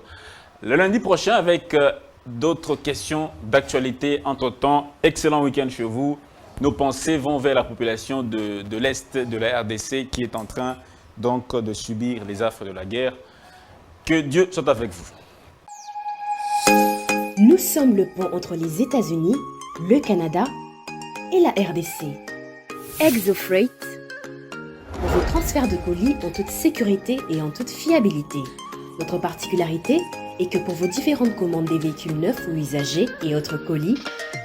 le lundi prochain avec d'autres questions d'actualité. Entre-temps, excellent week-end chez vous. Nos pensées vont vers la population de l'Est de la RDC qui est en train donc de subir les affres de la guerre. Que Dieu soit avec vous. Nous sommes le pont entre les États-Unis, le Canada et la RDC. ExoFreight, vos transferts de colis en toute sécurité et en toute fiabilité. Notre particularité est que pour vos différentes commandes des véhicules neufs ou usagés et autres colis,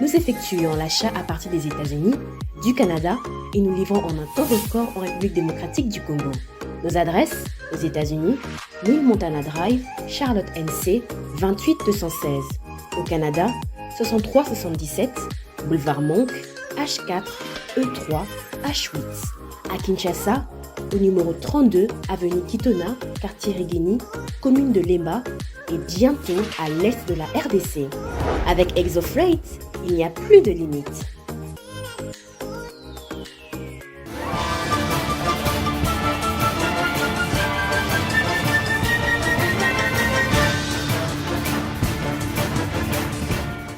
nous effectuons l'achat à partir des États-Unis, du Canada et nous livrons en un temps record en République démocratique du Congo. Nos adresses aux États-Unis, 1000 Montana Drive, Charlotte NC, 28216. Au Canada, 6377, Boulevard Monk, H4, E3, H8. À Kinshasa, au numéro 32, avenue Kitona, quartier Rigini, commune de Lemba et bientôt à l'est de la RDC. Avec ExoFreight, il n'y a plus de limites.